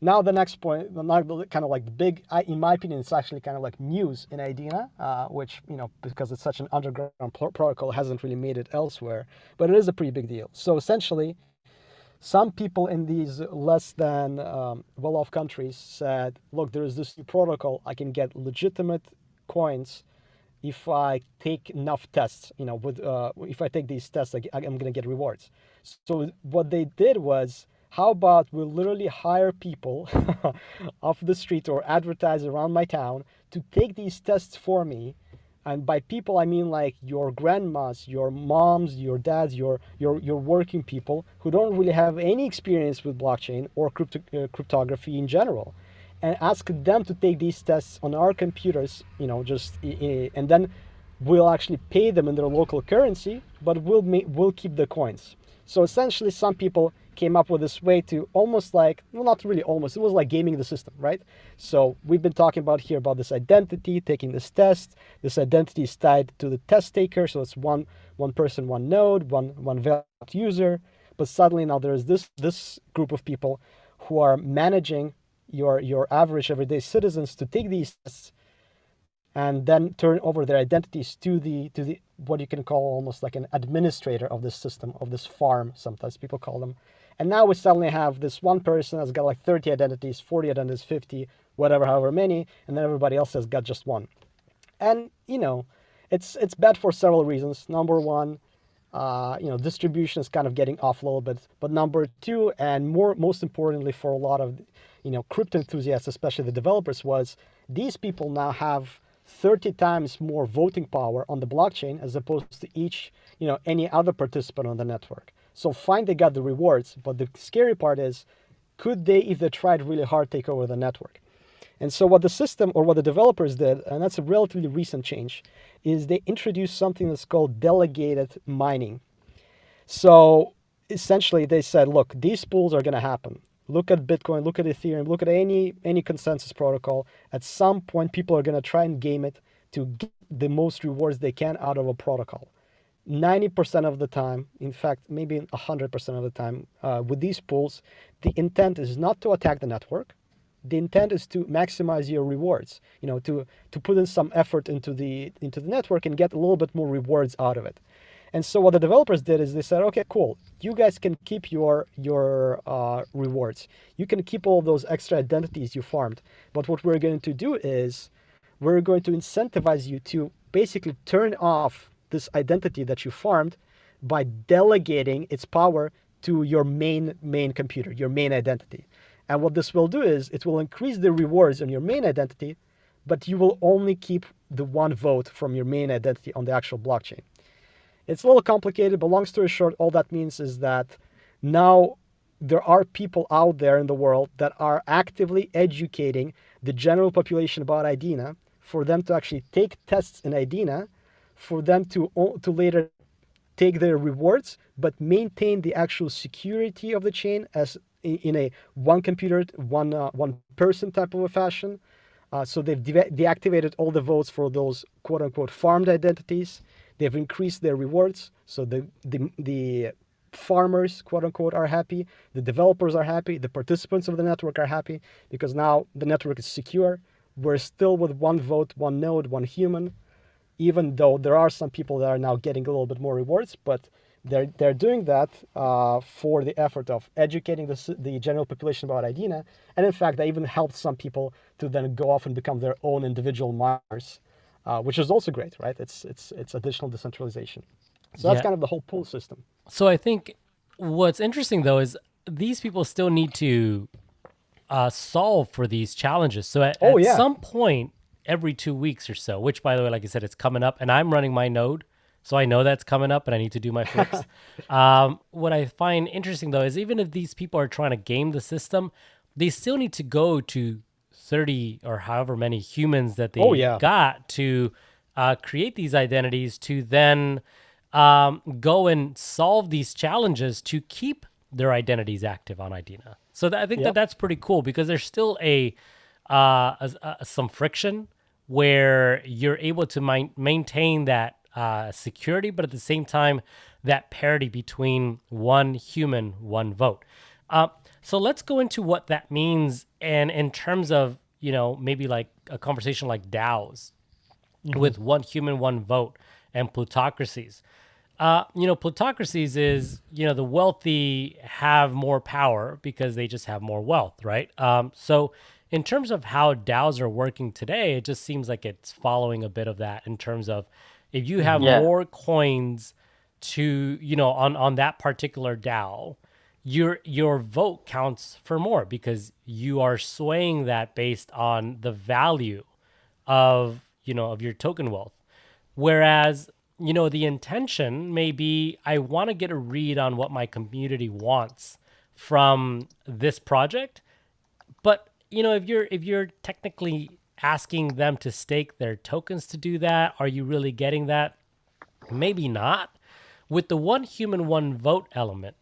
now the next point, kind of like the big, in my opinion, it's actually kind of like news in Idena, which, because it's such an underground protocol, hasn't really made it elsewhere, but it is a pretty big deal. So essentially, some people in these less than well-off countries said, look, there is this new protocol. I can get legitimate coins if I take enough tests. If I take these tests, I'm going to get rewards. So what they did was, how about we literally hire people off the street or advertise around my town to take these tests for me. And by people, I mean like your grandmas, your moms, your dads, your working people who don't really have any experience with blockchain or cryptography in general, and ask them to take these tests on our computers, and then we'll actually pay them in their local currency, but we'll keep the coins. So essentially, some people came up with this way to almost like, well, not really almost, it was like gaming the system, right? So we've been talking about here about this identity, taking this test. This identity is tied to the test taker, so it's one person, one node, one valid user. But suddenly now there's this group of people who are managing your average everyday citizens to take these tests and then turn over their identities to the what you can call almost like an administrator of this system, of this farm, sometimes people call them. And now we suddenly have this one person that's got like 30 identities, 40 identities, 50, whatever, however many, and then everybody else has got just one. And it's bad for several reasons. Number one, distribution is kind of getting off a little bit. But number two, and most importantly for a lot of crypto enthusiasts, especially the developers, was these people now have 30 times more voting power on the blockchain as opposed to any other participant on the network. So fine, they got the rewards, but the scary part is, could they, if they tried really hard, take over the network? And so what the system or what the developers did, and that's a relatively recent change, is they introduced something that's called delegated mining. So essentially they said, look, these pools are going to happen. Look at Bitcoin, look at Ethereum, look at any consensus protocol. At some point, people are going to try and game it to get the most rewards they can out of a protocol. 90% of the time, in fact, maybe 100% of the time, with these pools, the intent is not to attack the network. The intent is to maximize your rewards, to put in some effort into the network and get a little bit more rewards out of it. And so what the developers did is they said, okay, cool, you guys can keep your rewards. You can keep all of those extra identities you farmed. But what we're going to do is we're going to incentivize you to basically turn off this identity that you farmed by delegating its power to your main computer, your main identity. And what this will do is it will increase the rewards on your main identity, but you will only keep the one vote from your main identity on the actual blockchain. It's a little complicated, but long story short, all that means is that now there are people out there in the world that are actively educating the general population about Idena, for them to actually take tests in Idena, for them to later take their rewards, but maintain the actual security of the chain as in a one computer, one person type of a fashion. So they've deactivated all the votes for those quote unquote farmed identities. They've increased their rewards. So the farmers, quote unquote, are happy. The developers are happy. The participants of the network are happy because now the network is secure. We're still with one vote, one node, one human. even though there are some people that are now getting a little bit more rewards, but they're doing that for the effort of educating the general population about Idena, and in fact, they even helped some people to then go off and become their own individual miners, which is also great, right? It's additional decentralization. So that's kind of the whole pool system. So I think what's interesting though is these people still need to solve for these challenges. So at some point every 2 weeks or so, which by the way, like I said, it's coming up, and I'm running my node, so I know that's coming up and I need to do my flips. What I find interesting though is even if these people are trying to game the system, they still need to go to 30 or however many humans that they got to create these identities to then go and solve these challenges to keep their identities active on Idena. So I think that's pretty cool, because there's still some friction where you're able to maintain that security, but at the same time, that parity between one human, one vote. So let's go into what that means, and in terms of, maybe like a conversation like DAOs with one human, one vote, and plutocracies. Plutocracies is, the wealthy have more power because they just have more wealth, right? So in terms of how DAOs are working today, it just seems like it's following a bit of that in terms of if you have more coins to, on that particular DAO, your vote counts for more because you are swaying that based on the value of, of your token wealth. Whereas, the intention may be, I want to get a read on what my community wants from this project. But, if you're technically asking them to stake their tokens to do that, are you really getting that? Maybe not. With the one human, one vote element,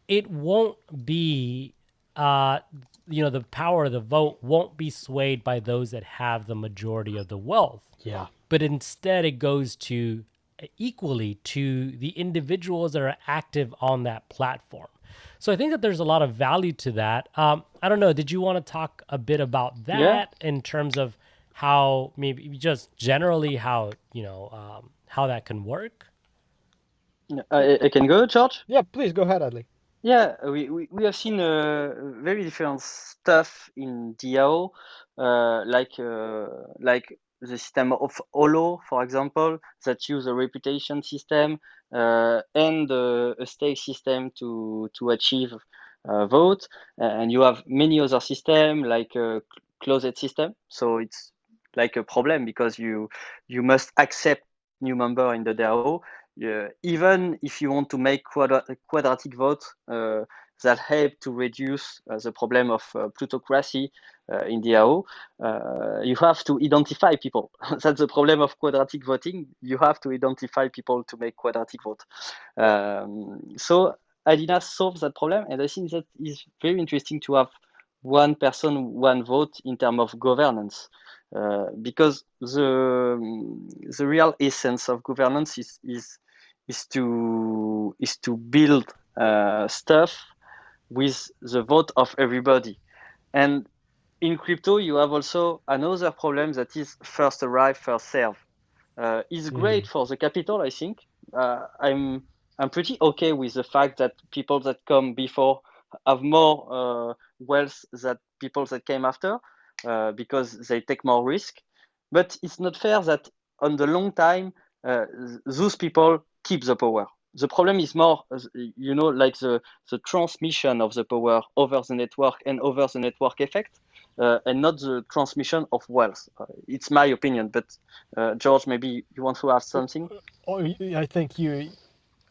it won't be, the power of the vote won't be swayed by those that have the majority of the wealth. Yeah. But instead it goes to equally to the individuals that are active on that platform. So I think that there's a lot of value to that. I don't know. Did you want to talk a bit about that in terms of how maybe just generally how, how that can work? I can go, George? Yeah, please go ahead, Adli. Yeah, we have seen very different stuff in DAO, like the system of Holo, for example, that use a reputation system and a stake system to achieve vote. And you have many other system like a closed system. So it's like a problem because you must accept new member in the DAO. Even if you want to make quadratic vote that help to reduce the problem of plutocracy in DAO, you have to identify people. That's the problem of quadratic voting. You have to identify people to make quadratic vote. So Idena solves that problem, and I think that is very interesting to have one person, one vote in terms of governance. Because the real essence of governance is to build stuff with the vote of everybody. And in crypto, you have also another problem that is first arrive, first serve. It's great for the capital, I think. I'm pretty okay with the fact that people that come before have more wealth than people that came after because they take more risk. But it's not fair that on the long time, those people keep the power. The problem is more, like the transmission of the power over the network and over the network effect, and not the transmission of wealth. It's my opinion, but George, maybe you want to add something? I think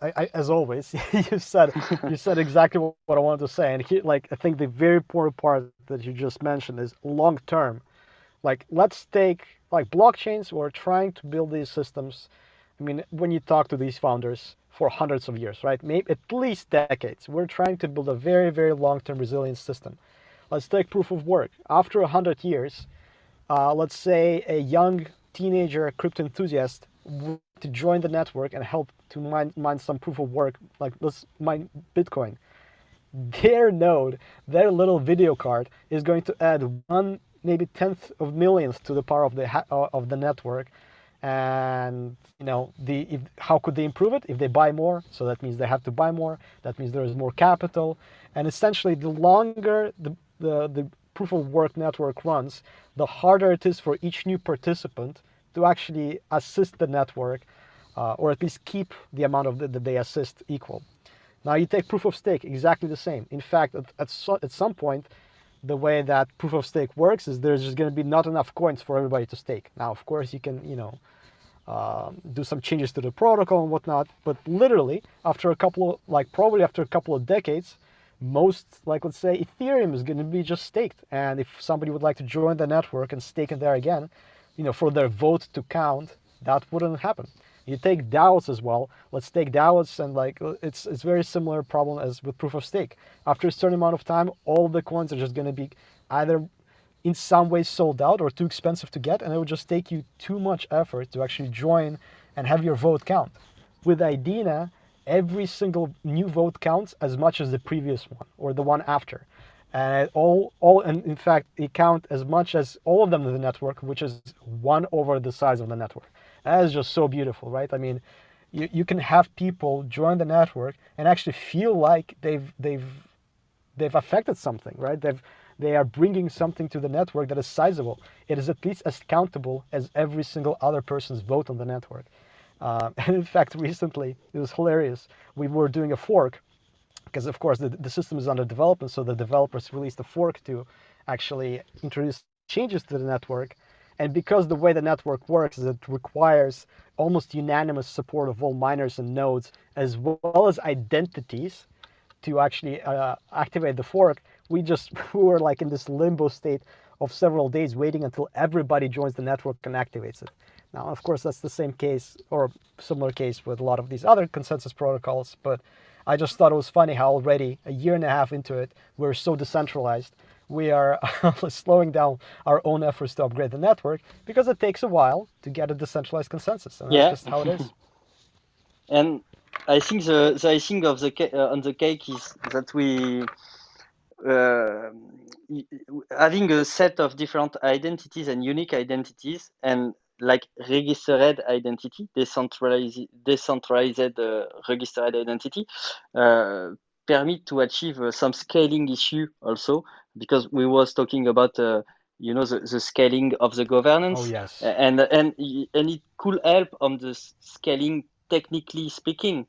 as always, you said exactly what I wanted to say. And I think the very important part that you just mentioned is long term. Like, let's take blockchains. We're trying to build these systems. I mean, when you talk to these founders for hundreds of years, right? Maybe at least decades. We're trying to build a very, very long-term resilient system. Let's take proof of work. After 100 years, let's say a young teenager crypto enthusiast to join the network and help to mine some proof of work, like let's mine Bitcoin. Their node, their little video card is going to add one, maybe tenth of millions to the power of the network, And how could they improve it? If they buy more, so that means they have to buy more. That means there is more capital, and essentially, the longer the proof of work network runs, the harder it is for each new participant to actually assist the network, or at least keep the amount of that they assist equal. Now you take proof of stake, exactly the same. In fact, at some point, the way that proof of stake works is there's just going to be not enough coins for everybody to stake. Now, of course, you can, do some changes to the protocol and whatnot, but literally after probably after a couple of decades, most, let's say, Ethereum is going to be just staked. And if somebody would like to join the network and stake it there again, for their vote to count, that wouldn't happen. You take DAOs as well. Let's take DAOs, and it's very similar problem as with proof of stake. After a certain amount of time, all the coins are just going to be either in some way sold out or too expensive to get, and it would just take you too much effort to actually join and have your vote count. With Idena, every single new vote counts as much as the previous one or the one after. And and in fact, it counts as much as all of them in the network, which is 1 over the size of the network. That is just so beautiful, right? I mean, you can have people join the network and actually feel like they've affected something, right? They are bringing something to the network that is sizable. It is at least as countable as every single other person's vote on the network. And in fact, recently, it was hilarious. We were doing a fork, because of course the system is under development, so the developers released a fork to actually introduce changes to the network. And because the way the network works is it requires almost unanimous support of all miners and nodes, as well as identities, to actually activate the fork, we were like in this limbo state of several days waiting until everybody joins the network and activates it. Now, of course, that's the same case or similar case with a lot of these other consensus protocols, but I just thought it was funny how already a year and a half into it, we're so decentralized. We are slowing down our own efforts to upgrade the network because it takes a while to get a decentralized consensus, and that's just how it is. And I think the icing of on the cake is that we having a set of different identities and unique identities, and like registered identity, decentralized registered identity, permit to achieve some scaling issue also, because we was talking about the scaling of the governance. Oh yes. And it could help on the scaling, technically speaking,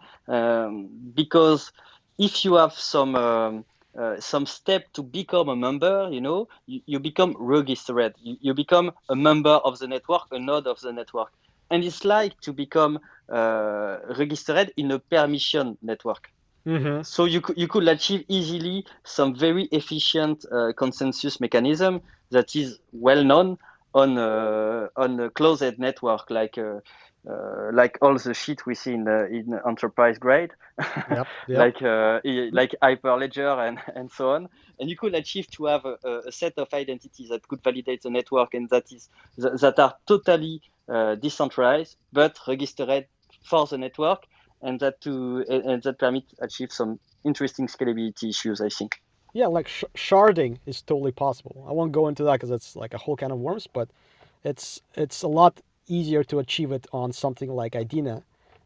because if you have some step to become a member, you become registered. You become a member of the network, a node of the network. And it's like to become registered in a permission network. Mm-hmm. So you could achieve easily some very efficient consensus mechanism that is well known on a closed network, like all the shit we see in enterprise grade, Yep. like Hyperledger and so on. And you could achieve to have a set of identities that could validate the network, and that are totally decentralized but registered for the network, and that permit achieve some interesting scalability issues, I think. Yeah, like sharding is totally possible. I won't go into that because it's like a whole can of worms, but it's a lot easier to achieve it on something like Idena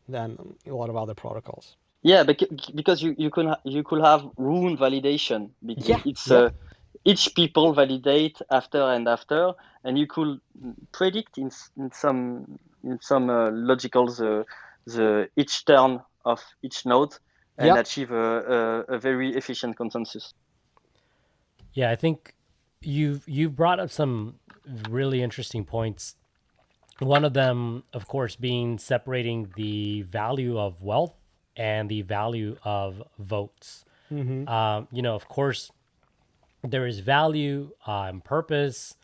than a lot of other protocols. Yeah, because you could have rune validation. Yeah. It's Yep. each people validate after and after, and you could predict in some logical the each turn of each node, and Yep. achieve a very efficient consensus. Yeah, I think you've brought up some really interesting points. One of them, of course, being separating the value of wealth and the value of votes. Mm-hmm. Of course, there is value and purpose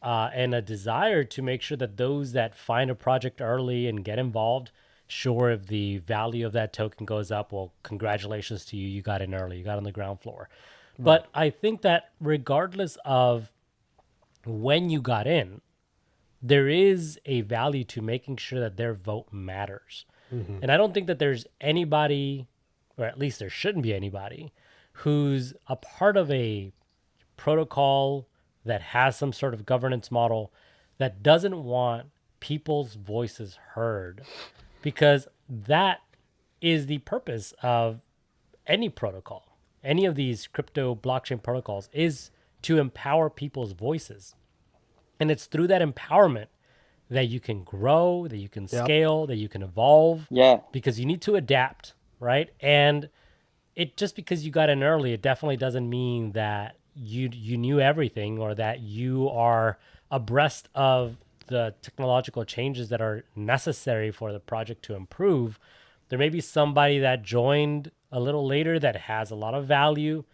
and a desire to make sure that those that find a project early and get involved, sure, if the value of that token goes up, well, congratulations to you. You got in early. You got on the ground floor. Right. But I think that regardless of when you got in, there is a value to making sure that their vote matters. Mm-hmm. And I don't think that there's anybody, or at least there shouldn't be anybody, who's a part of a protocol that has some sort of governance model that doesn't want people's voices heard, because that is the purpose of any protocol. Any of these crypto blockchain protocols is to empower people's voices. And it's through that empowerment that you can grow, that you can scale, that you can evolve. Yeah. Because you need to adapt, right? And it just because you got in early, it definitely doesn't mean that you knew everything or that you are abreast of the technological changes that are necessary for the project to improve. There may be somebody that joined a little later that has a lot of value,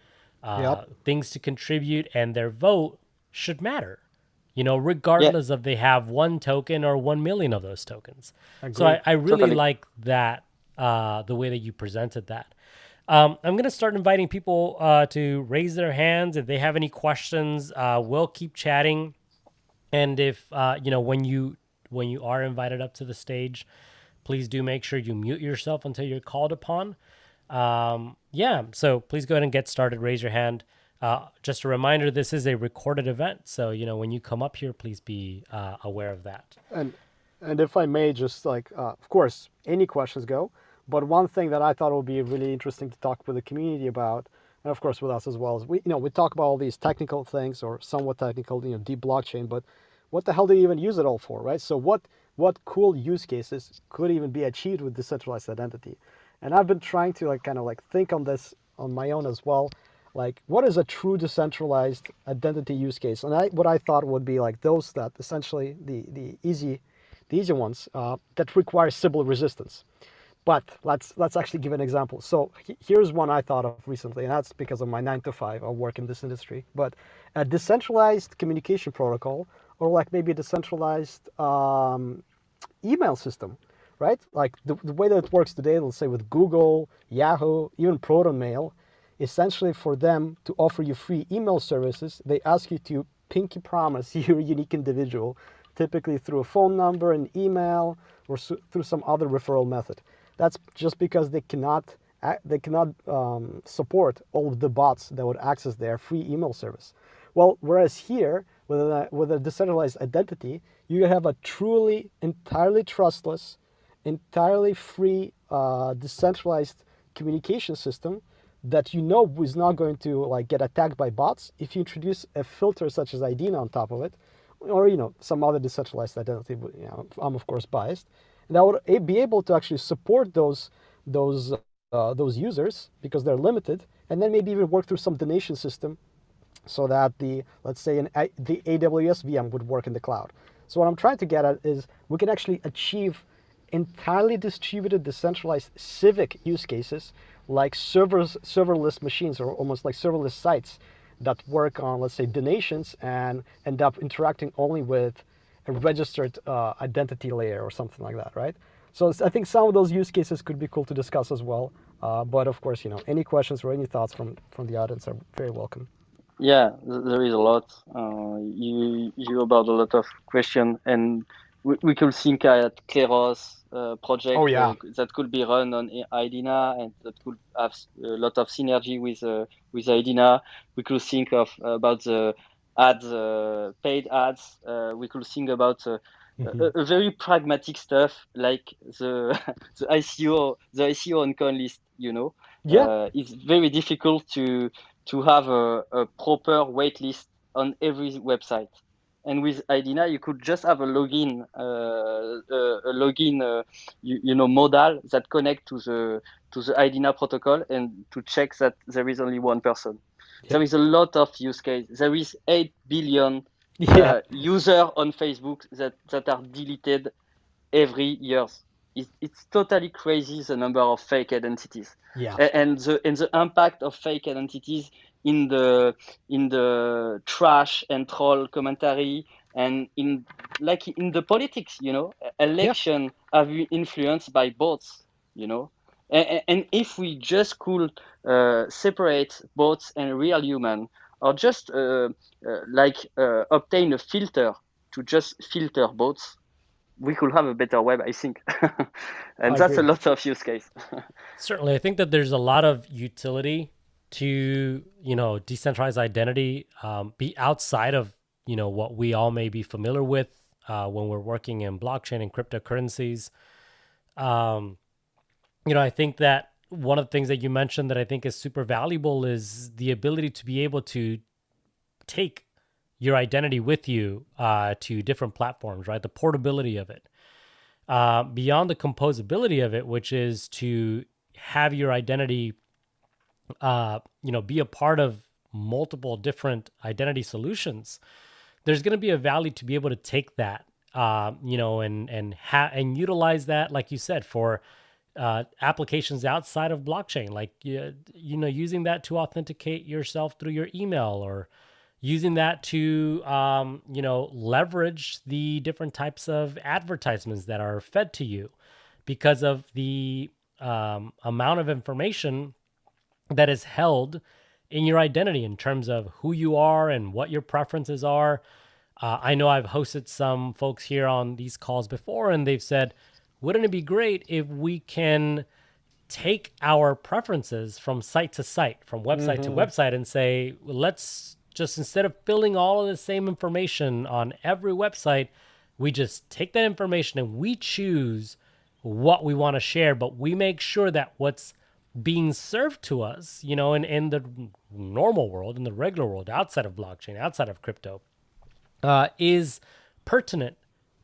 things to contribute, and their vote should matter, regardless of they have 1 token or 1 million of those tokens. Agreed. So I really Totally. like that, the way that you presented that. I'm going to start inviting people to raise their hands if they have any questions. We'll keep chatting, and if when you are invited up to the stage, please do make sure you mute yourself until you're called upon. So please go ahead and get started. Raise your hand. Just a reminder, this is a recorded event, so when you come up here, please be aware of that. And if I may, just of course, any questions go. But one thing that I thought would be really interesting to talk with the community about, and of course with us as well, is we talk about all these technical things or somewhat technical, deep blockchain, but what the hell do you even use it all for, right? So what cool use cases could even be achieved with decentralized identity? And I've been trying to think on this on my own as well. Like, what is a true decentralized identity use case? And what I thought would be like those that essentially the easy ones that require Sybil resistance. But let's actually give an example. So here's one I thought of recently, and that's because of my 9 to 5. I work in this industry. But a decentralized communication protocol, or like maybe a decentralized email system, right? Like the way that it works today, let's say with Google, Yahoo, even ProtonMail, essentially for them to offer you free email services, they ask you to pinky promise you're a unique individual, typically through a phone number, an email, or through some other referral method. That's just because they cannot support all of the bots that would access their free email service. Well, whereas here, with a decentralized identity, you have a truly, entirely trustless, entirely free, decentralized communication system that is not going to get attacked by bots if you introduce a filter such as Idena on top of it, or some other decentralized identity. I'm of course biased. And that would be able to actually support those users because they're limited, and then maybe even work through some donation system so that let's say the AWS VM would work in the cloud. So what I'm trying to get at is we can actually achieve entirely distributed, decentralized civic use cases like serverless machines, or almost like serverless sites that work on, let's say, donations and end up interacting only with a registered identity layer or something like that, right? So I think some of those use cases could be cool to discuss as well. But of course, any questions or any thoughts from the audience are very welcome. Yeah, there is a lot. You about a lot of question, and we could think at Kleros project that could be run on Idena, and that could have a lot of synergy with Idena. We could think about the ads, paid ads. We could think about a very pragmatic stuff like the the ICO on coin list. It's very difficult to have a proper waitlist on every website. And with Idena, you could just have a login, modal that connect to the Idena protocol and to check that there is only one person. There is a lot of use case. There is 8 billion user on Facebook that are deleted every year. It's totally crazy, the number of fake identities, and the impact of fake identities in the trash and troll commentary, and in the politics. Election have been influenced by bots. And if we just could separate bots and real human, or just obtain a filter to just filter bots, we could have a better web, I think. And that's a lot of use case. Certainly. I think that there's a lot of utility to, decentralized identity, be outside of, what we all may be familiar with when we're working in blockchain and cryptocurrencies. I think that one of the things that you mentioned that I think is super valuable is the ability to be able to take your identity with you to different platforms, right? The portability of it. Beyond the composability of it, which is to have your identity, be a part of multiple different identity solutions, there's going to be a value to be able to take that, and utilize that, like you said, for applications outside of blockchain, like using that to authenticate yourself through your email, or using that to leverage the different types of advertisements that are fed to you because of the amount of information that is held in your identity in terms of who you are and what your preferences are. I know I've hosted some folks here on these calls before, and they've said, wouldn't it be great if we can take our preferences from site to site, from website to website, and say, let's just, instead of filling all of the same information on every website, we just take that information and we choose what we want to share, but we make sure that what's being served to us, in the normal world, in the regular world, outside of blockchain, outside of crypto, is pertinent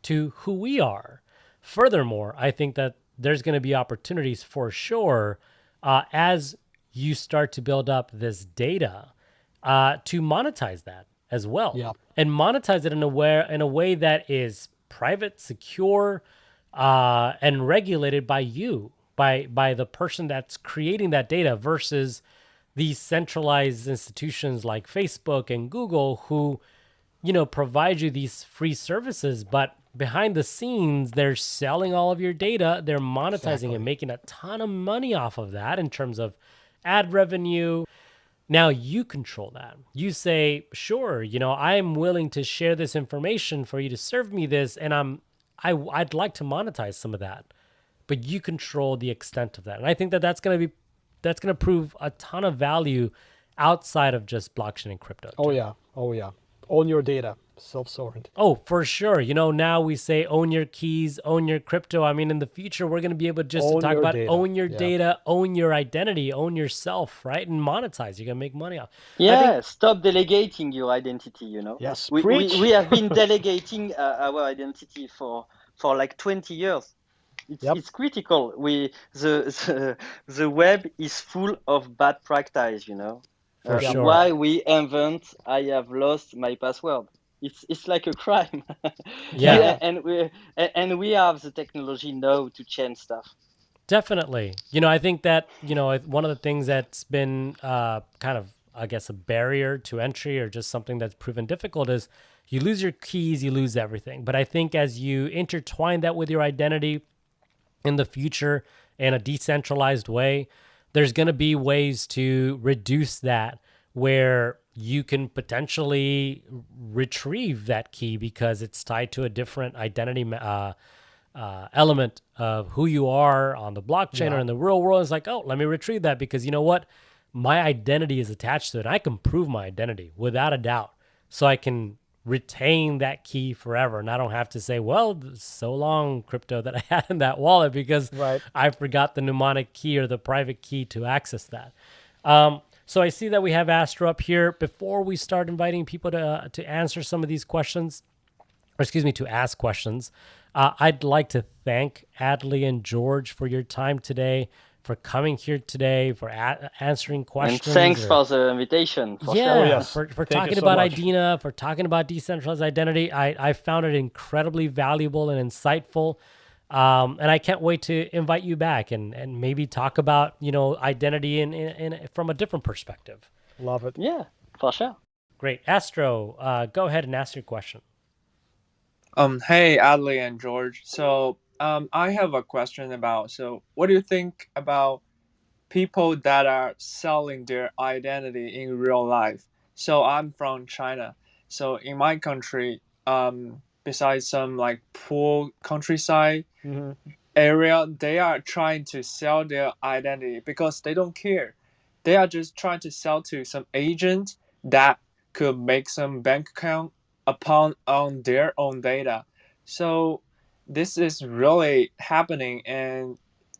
to who we are. Furthermore, I think that there's going to be opportunities for sure as you start to build up this data to monetize that as well, and monetize it in a way that is private, secure, and regulated by you, by the person that's creating that data, versus these centralized institutions like Facebook and Google who provide you these free services, but behind the scenes, they're selling all of your data. They're monetizing and making a ton of money off of that in terms of ad revenue. Now you control that. You say, sure, I'm willing to share this information for you to serve me this, and I'd like to monetize some of that, but you control the extent of that. And I think that that's going to prove a ton of value outside of just blockchain and crypto. Oh yeah. Own your data, self-sovereignty. Oh, for sure. Now we say own your keys, own your crypto. I mean, in the future, we're going to be able to talk about data. Own your data, own your identity, own yourself, right? And monetize. You're going to make money off. Yeah, stop delegating your identity, Yes, we have been delegating our identity for like 20 years. It's critical. The web is full of bad practice, For sure. Why we invent I have lost my password. It's like a crime. Yeah. And we have the technology now to change stuff. Definitely. I think that, one of the things that's been kind of, I guess, a barrier to entry, or just something that's proven difficult, is you lose your keys, you lose everything. But I think as you intertwine that with your identity in the future in a decentralized way, there's going to be ways to reduce that, where you can potentially retrieve that key because it's tied to a different identity element of who you are on the blockchain or in the real world. It's like, oh, let me retrieve that because you know what? My identity is attached to it. I can prove my identity without a doubt. So I can retain that key forever. And I don't have to say, well, so long, crypto, that I had in that wallet because I forgot the mnemonic key or the private key to access that. So I see that we have Astro up here. Before we start inviting people to answer some of these questions, to ask questions, I'd like to thank Adli and George for your time today, for coming here today, for answering questions. And thanks for the invitation. For talking about Idena, for talking about decentralized identity. I found it incredibly valuable and insightful. And I can't wait to invite you back and maybe talk about, identity in from a different perspective. Love it. Yeah, for sure. Great. Astro, go ahead and ask your question. Hey, Adli and George. So I have a question about, what do you think about people that are selling their identity in real life? So I'm from China. So in my country, besides some like poor countryside area, they are trying to sell their identity because they don't care. They are just trying to sell to some agent that could make some bank account on their own data. So this is really happening, and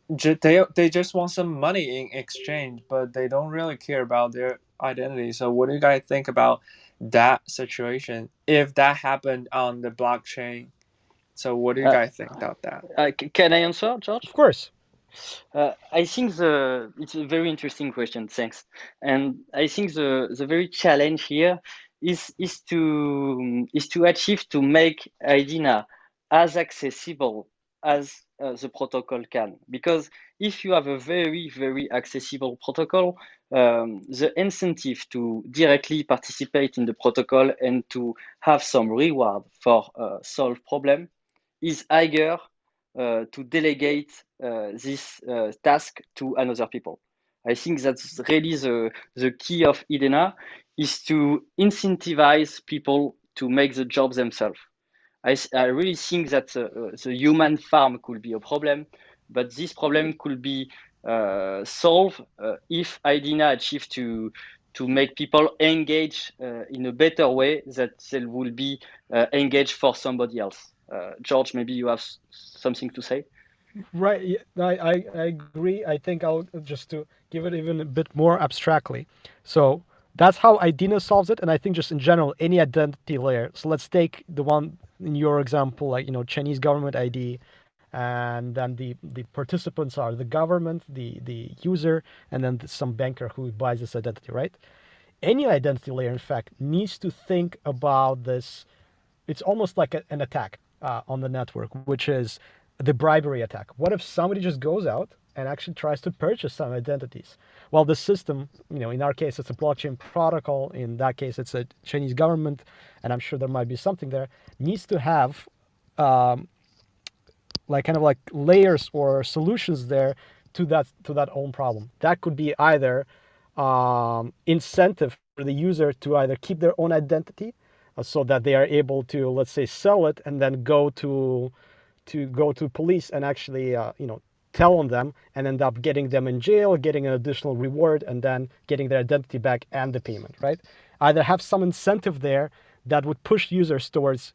they just want some money in exchange, but they don't really care about their identity. So what do you guys think about that situation if that happened on the blockchain? So what do you guys think about that? Can I answer, George? Of course. I think it's a very interesting question. Thanks. And I think the very challenge here is to achieve to make Idena as accessible as the protocol can. Because if you have a very accessible protocol, the incentive to directly participate in the protocol and to have some reward for solve problem is higher to delegate this task to another people. I think that's really the key of Idena is to incentivize people to make the job themselves. I really think that the human farm could be a problem, but this problem could be solved if Idena achieve to make people engage in a better way that they will be engaged for somebody else. George, maybe you have something to say? Right. I agree. I think I'll just to give it even a bit more abstractly. So that's how Idena solves it, and I think just in general, any identity layer. So let's take the one in your example, like Chinese government ID, and then the participants are the government, the user, and then some banker who buys this identity, right? Any identity layer, in fact, needs to think about this. It's almost like an attack on the network, which is the bribery attack. What if somebody just goes out and actually tries to purchase some identities? Well, the system, in our case, it's a blockchain protocol. In that case, it's a Chinese government, and I'm sure there might be something there, needs to have like layers or solutions there to that own problem. That could be either incentive for the user to either keep their own identity so that they are able to, let's say, sell it and then go to police and actually tell on them and end up getting them in jail, getting an additional reward, and then getting their identity back and the payment, right? Either have some incentive there that would push users towards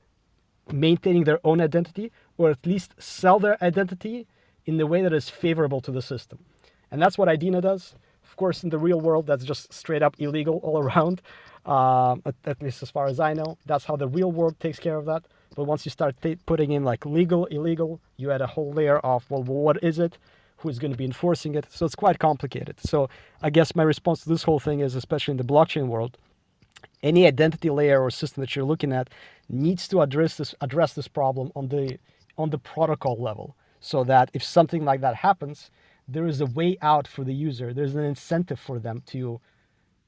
maintaining their own identity, or at least sell their identity in the way that is favorable to the system. And that's what Idena does. Of course, in the real world, that's just straight up illegal all around, at least as far as I know. That's how the real world takes care of that. But once you start putting in like legal, illegal, you add a whole layer of, well, what is it? Who's going to be enforcing it? So it's quite complicated. So I guess my response to this whole thing is, especially in the blockchain world, any identity layer or system that you're looking at needs to address this problem on the protocol level, so that if something like that happens, there is a way out for the user. There's an incentive for them to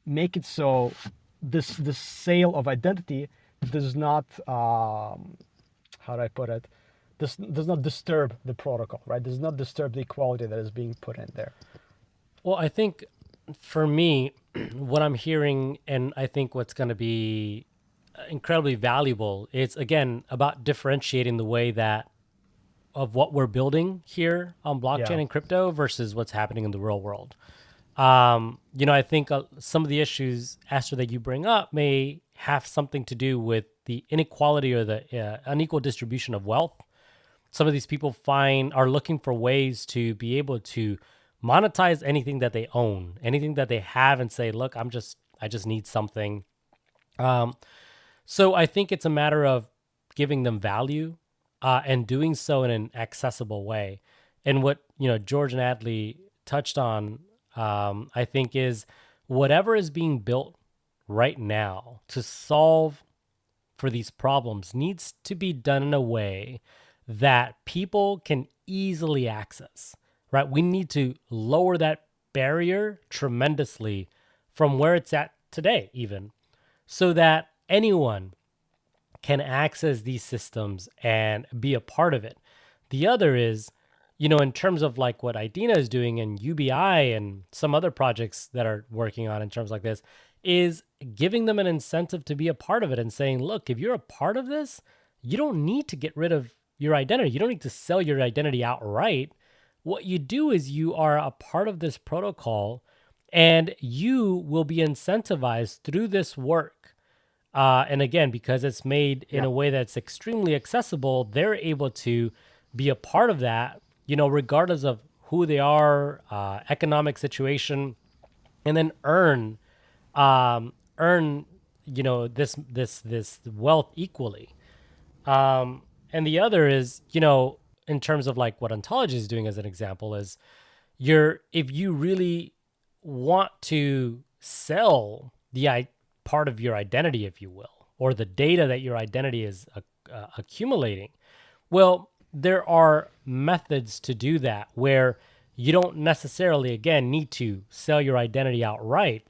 make it so this sale of identity does not how do I put it? This does not disturb the protocol, right? Does not disturb the equality that is being put in there. Well, I think for me, what I'm hearing, and I think what's going to be incredibly valuable, is again about differentiating the way that of what we're building here on blockchain and crypto versus what's happening in the real world. I think some of the issues, Esther, that you bring up may have something to do with the inequality or the unequal distribution of wealth. Some of these people are looking for ways to be able to monetize anything that they own, anything that they have, and say, look, I just need something. So I think it's a matter of giving them value and doing so in an accessible way. And what George and Adli touched on, I think, is whatever is being built right now to solve for these problems needs to be done in a way that people can easily access, right? We need to lower that barrier tremendously from where it's at today, even, so that anyone can access these systems and be a part of it. The other is, in terms of like what Idena is doing and UBI and some other projects that are working on in terms like this, is giving them an incentive to be a part of it and saying, look, if you're a part of this, you don't need to get rid of your identity. You don't need to sell your identity outright. What you do is you are a part of this protocol and you will be incentivized through this work And again, because it's made in a way that's extremely accessible, they're able to be a part of that, regardless of who they are, economic situation, and then earn, this wealth equally. And the other is, in terms of like what Ontology is doing as an example is if you really want to sell the part of your identity, if you will, or the data that your identity is accumulating, well, there are methods to do that where you don't necessarily, again, need to sell your identity outright,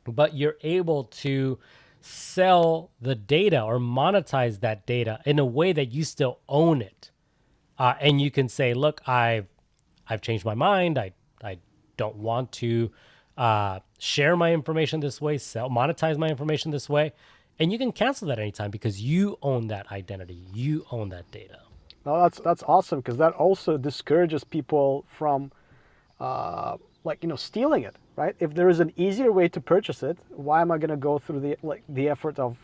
but you're able to sell the data or monetize that data in a way that you still own it. And you can say, look, I've changed my mind. I don't want to share my information this way, monetize my information this way. And you can cancel that anytime because you own that identity. You own that data. No, that's awesome, because that also discourages people from stealing it, right? If there is an easier way to purchase it, why am I going to go through the effort of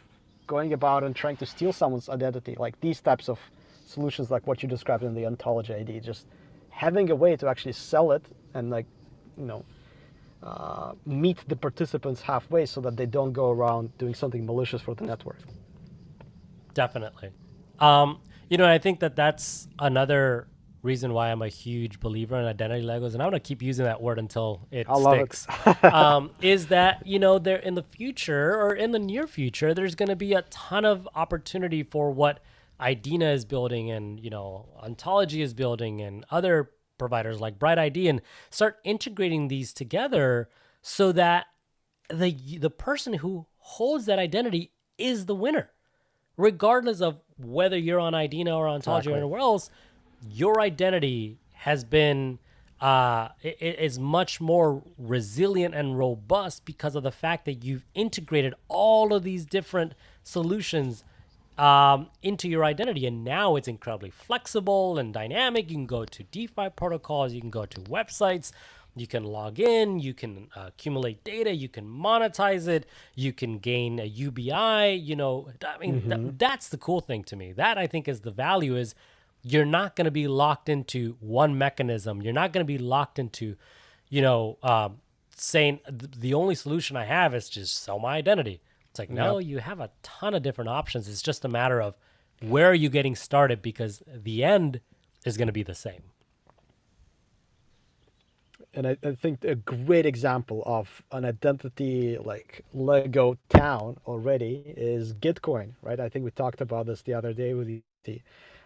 going about and trying to steal someone's identity? Like these types of solutions, like what you described in the Ontology ID, just having a way to actually sell it and meet the participants halfway so that they don't go around doing something malicious for the network. Definitely. I think that's another reason why I'm a huge believer in identity Legos, and I'm going to keep using that word until it sticks. Is that, there in the future or in the near future, there's going to be a ton of opportunity for what Idena is building and, Ontology is building and other providers like DeID, and start integrating these together so that the person who holds that identity is the winner. Regardless of whether you're on Idena or Ontology or anywhere else, your identity has been is much more resilient and robust because of the fact that you've integrated all of these different solutions into your identity. And now it's incredibly flexible and dynamic. You can go to DeFi protocols, you can go to websites, you can log in, you can accumulate data, you can monetize it, you can gain a UBI, that's the cool thing to me. That I think is the value is you're not going to be locked into one mechanism. You're not going to be locked into, saying the only solution I have is just sell my identity. It's like, no, you have a ton of different options. It's just a matter of where are you getting started, because the end is going to be the same. And I think a great example of an identity like Lego town already is Gitcoin, right? I think we talked about this the other day with you.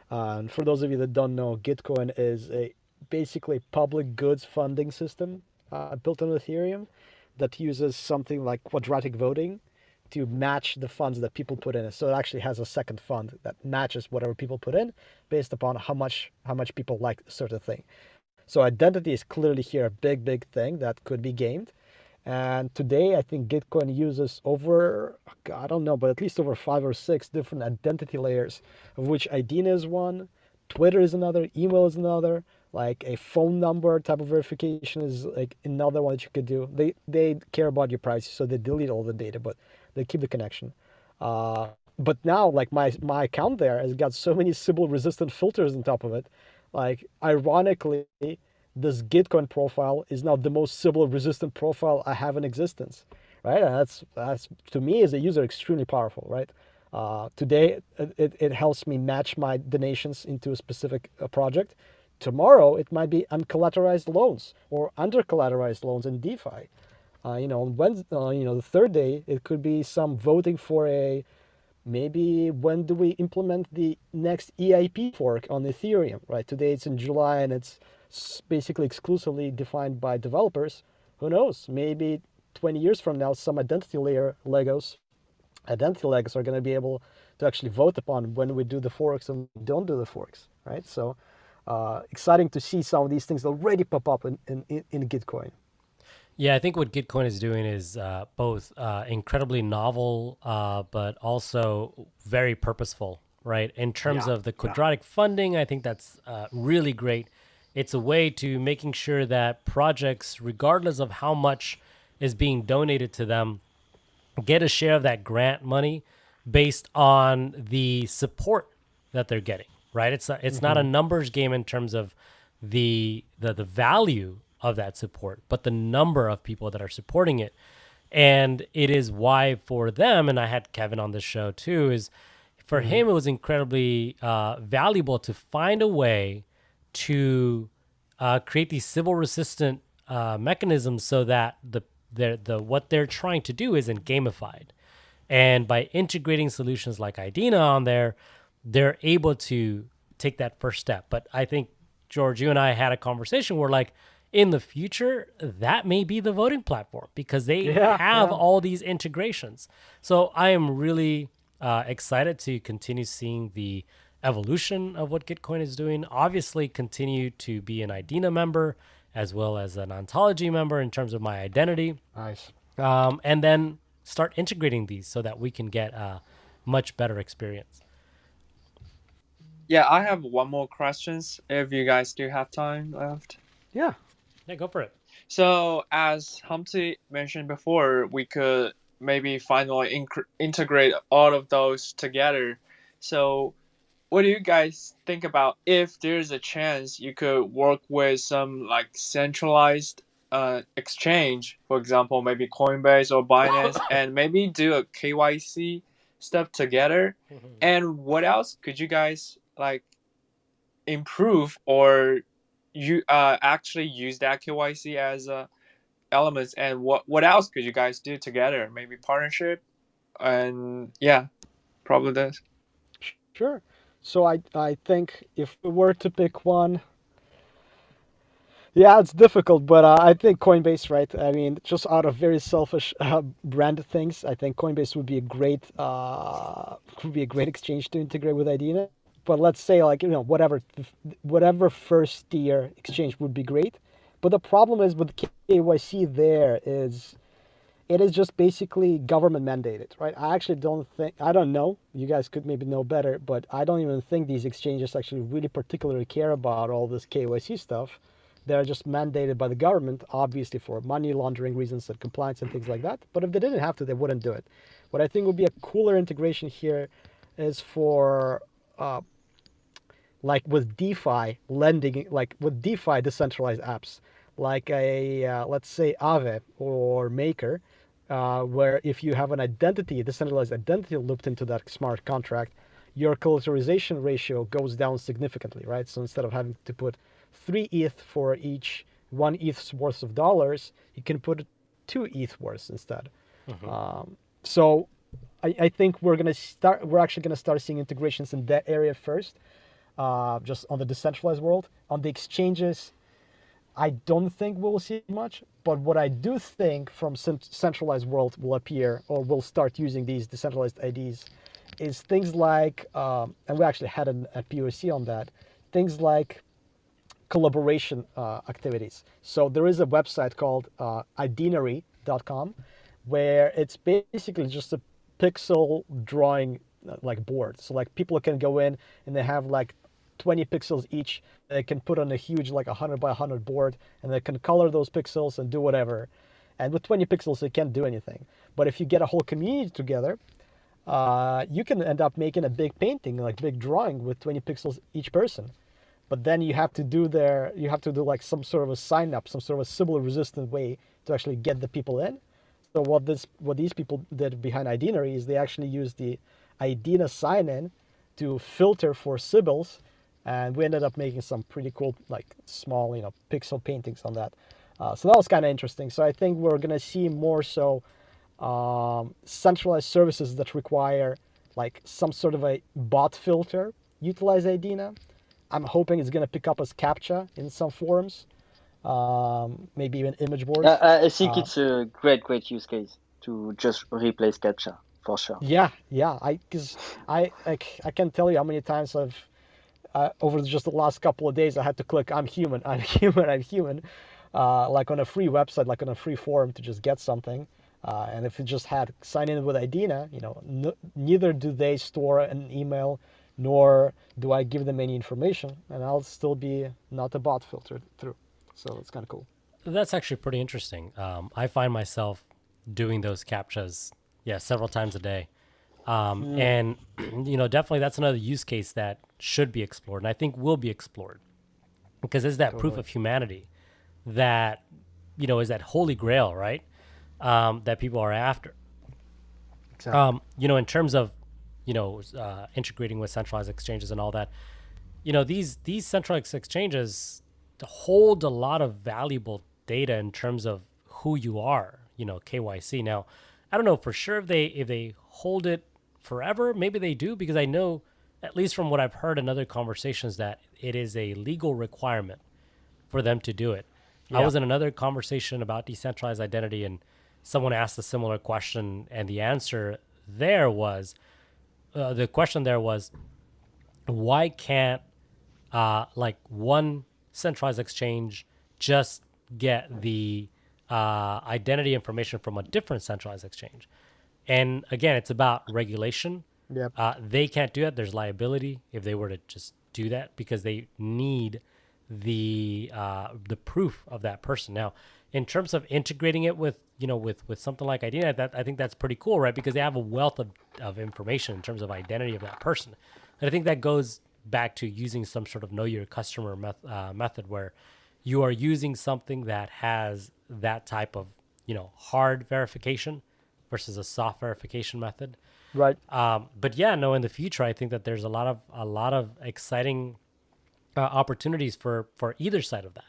And for those of you that don't know, Gitcoin is a basically public goods funding system built on Ethereum that uses something like quadratic voting to match the funds that people put in it. So it actually has a second fund that matches whatever people put in based upon how much people like a certain thing. So identity is clearly here a big thing that could be gamed. And today, I think Gitcoin uses over, I don't know, but at least over 5 or 6 different identity layers, of which Idena is one, Twitter is another, email is another, like a phone number type of verification is like another one that you could do. They care about your privacy, so they delete all the data, but they keep the connection. But now, like my account there has got so many Sybil resistant filters on top of it. Like, ironically, this Gitcoin profile is now the most Sybil resistant profile I have in existence, right? And that's to me as a user extremely powerful, right? Today, it helps me match my donations into a specific project. Tomorrow, it might be uncollateralized loans or under-collateralized loans in DeFi. On Wednesday, the third day, it could be some voting for maybe when do we implement the next EIP fork on Ethereum, right? Today it's in July and it's basically exclusively defined by developers. Who knows? Maybe 20 years from now, some identity Legos are going to be able to actually vote upon when we do the forks and don't do the forks, right? So exciting to see some of these things already pop up in Gitcoin. Yeah, I think what Gitcoin is doing is both incredibly novel, but also very purposeful, right? In terms of the quadratic funding, I think that's really great. It's a way to making sure that projects, regardless of how much is being donated to them, get a share of that grant money based on the support that they're getting, right? It's not a numbers game in terms of the value of that support, but the number of people that are supporting it. And it is why for them, and I had Kevin on this show too, is for him it was incredibly valuable to find a way to create these civil resistant mechanisms so that the what they're trying to do isn't gamified. And by integrating solutions like Idena on there, they're able to take that first step. But I think, George, you and I had a conversation where, like, in the future, that may be the voting platform because they have all these integrations. So I am really excited to continue seeing the evolution of what Gitcoin is doing. Obviously, continue to be an Idena member as well as an Ontology member in terms of my identity. Nice. And then start integrating these so that we can get a much better experience. Yeah, I have one more questions if you guys do have time left. Yeah. Yeah, go for it. So as Humpty mentioned before, we could maybe finally integrate all of those together. So what do you guys think about if there's a chance you could work with some like centralized exchange, for example, maybe Coinbase or Binance, and maybe do a KYC stuff together? And what else could you guys like improve, or you actually use that KYC as elements? And what else could you guys do together? Maybe partnership, and yeah, probably this. Sure. So I think if we were to pick one, yeah, it's difficult, but I think Coinbase, right? I mean, just out of very selfish brand things, I think Coinbase would be a great exchange to integrate with Idena. But let's say, like, whatever first tier exchange would be great. But the problem is with KYC there is it is just basically government mandated, right? I don't know, you guys could maybe know better, but I don't even think these exchanges actually really particularly care about all this KYC stuff. They're just mandated by the government, obviously for money laundering reasons and compliance and things like that. But if they didn't have to, they wouldn't do it. What I think would be a cooler integration here is for like with DeFi lending, like with DeFi decentralized apps, like let's say Aave or Maker, where if you have an identity, a decentralized identity looped into that smart contract, your collateralization ratio goes down significantly, right? So instead of having to put 3 ETH for each 1 ETH's worth of dollars, you can put 2 ETH worth instead. So I think we're actually gonna start seeing integrations in that area first. Just on the decentralized world. On the exchanges, I don't think we'll see much, but what I do think from centralized world will appear or will start using these decentralized IDs is things like, and we actually had a POC on that, things like collaboration activities. So there is a website called idenery.com where it's basically just a pixel drawing like board. So like people can go in and they have like 20 pixels each. They can put on a huge like 100 by 100 board and they can color those pixels and do whatever. And with 20 pixels, they can't do anything. But if you get a whole community together, you can end up making a big painting, like big drawing with 20 pixels each person. But then you have to do like some sort of a sign up, some sort of a Sybil resistant way to actually get the people in. So what these people did behind Idenery is they actually used the Idena sign in to filter for Sybils, and we ended up making some pretty cool like small pixel paintings on that. So that was kind of interesting. So I think we're gonna see more so centralized services that require like some sort of a bot filter utilize Idena. I'm hoping it's gonna pick up as CAPTCHA in some forums, maybe even image boards. I think it's a great use case to just replace CAPTCHA for sure. Yeah. Because I can't tell you how many times I've over just the last couple of days I had to click I'm human, like on a free website, like on a free forum to just get something. And if it just had sign in with Idena, neither do they store an email, nor do I give them any information, and I'll still be not a bot filtered through. So it's kind of cool. That's actually pretty interesting. I find myself doing those CAPTCHAs Yeah, several times a day. And, definitely that's another use case that should be explored, and I think will be explored, because it's that proof of humanity that, is that holy grail, right? That people are after. Exactly. In terms of, integrating with centralized exchanges and all that, these centralized exchanges hold a lot of valuable data in terms of who you are, KYC. Now, I don't know for sure if they hold it forever. Maybe they do, because I know, at least from what I've heard in other conversations, that it is a legal requirement for them to do it. I was in another conversation about decentralized identity, and someone asked a similar question, and the answer there was, the question there was, why can't like one centralized exchange just get the identity information from a different centralized exchange? And again, it's about regulation. Yep. They can't do that. There's liability if they were to just do that, because they need the proof of that person. Now, in terms of integrating it with with something like Idena, that I think that's pretty cool, right? Because they have a wealth of information in terms of identity of that person. And I think that goes back to using some sort of know your customer method, where you are using something that has that type of hard verification versus a soft verification method. Right. But yeah, no, in the future, I think that there's a lot of exciting opportunities for either side of that,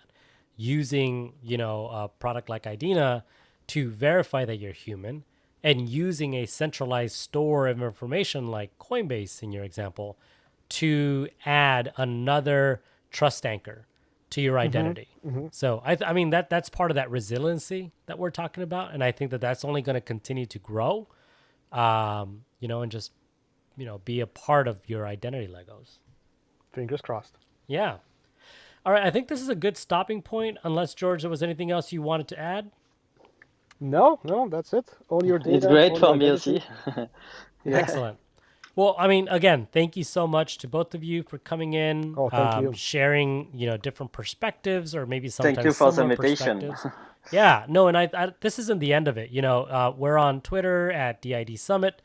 using a product like Idena to verify that you're human, and using a centralized store of information like Coinbase in your example to add another trust anchor to your identity. So I mean that's part of that resiliency that we're talking about, and I think that that's only going to continue to grow, and just be a part of your identity Legos. Fingers crossed. Yeah. All right. I think this is a good stopping point, unless, George, there was anything else you wanted to add? No, that's it. Own your data. It's great own for your me identity. aussi. Excellent. Well, I mean, again, thank you so much to both of you for coming in, Oh, thank you. sharing, different perspectives, or maybe Thank you sometimes for the similar invitation. perspectives. Yeah, no, and I this isn't the end of it. We're on Twitter at DID Summit.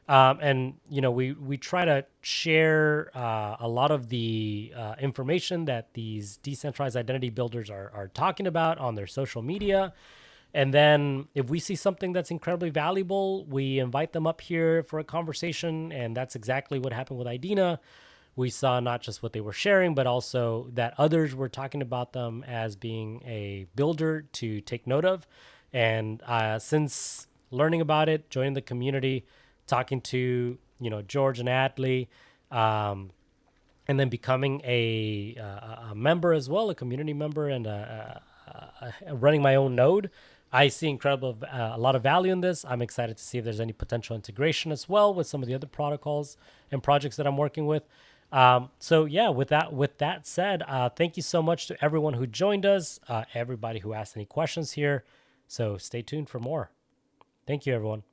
And we try to share a lot of the information that these decentralized identity builders are talking about on their social media. And then if we see something that's incredibly valuable, we invite them up here for a conversation. And that's exactly what happened with Idena. We saw not just what they were sharing, but also that others were talking about them as being a builder to take note of. And since learning about it, joining the community, talking to George and Adli, and then becoming a member as well, a community member, and running my own node, I see a lot of value in this. I'm excited to see if there's any potential integration as well with some of the other protocols and projects that I'm working with. So yeah, with that said, thank you so much to everyone who joined us, everybody who asked any questions here. So stay tuned for more. Thank you, everyone.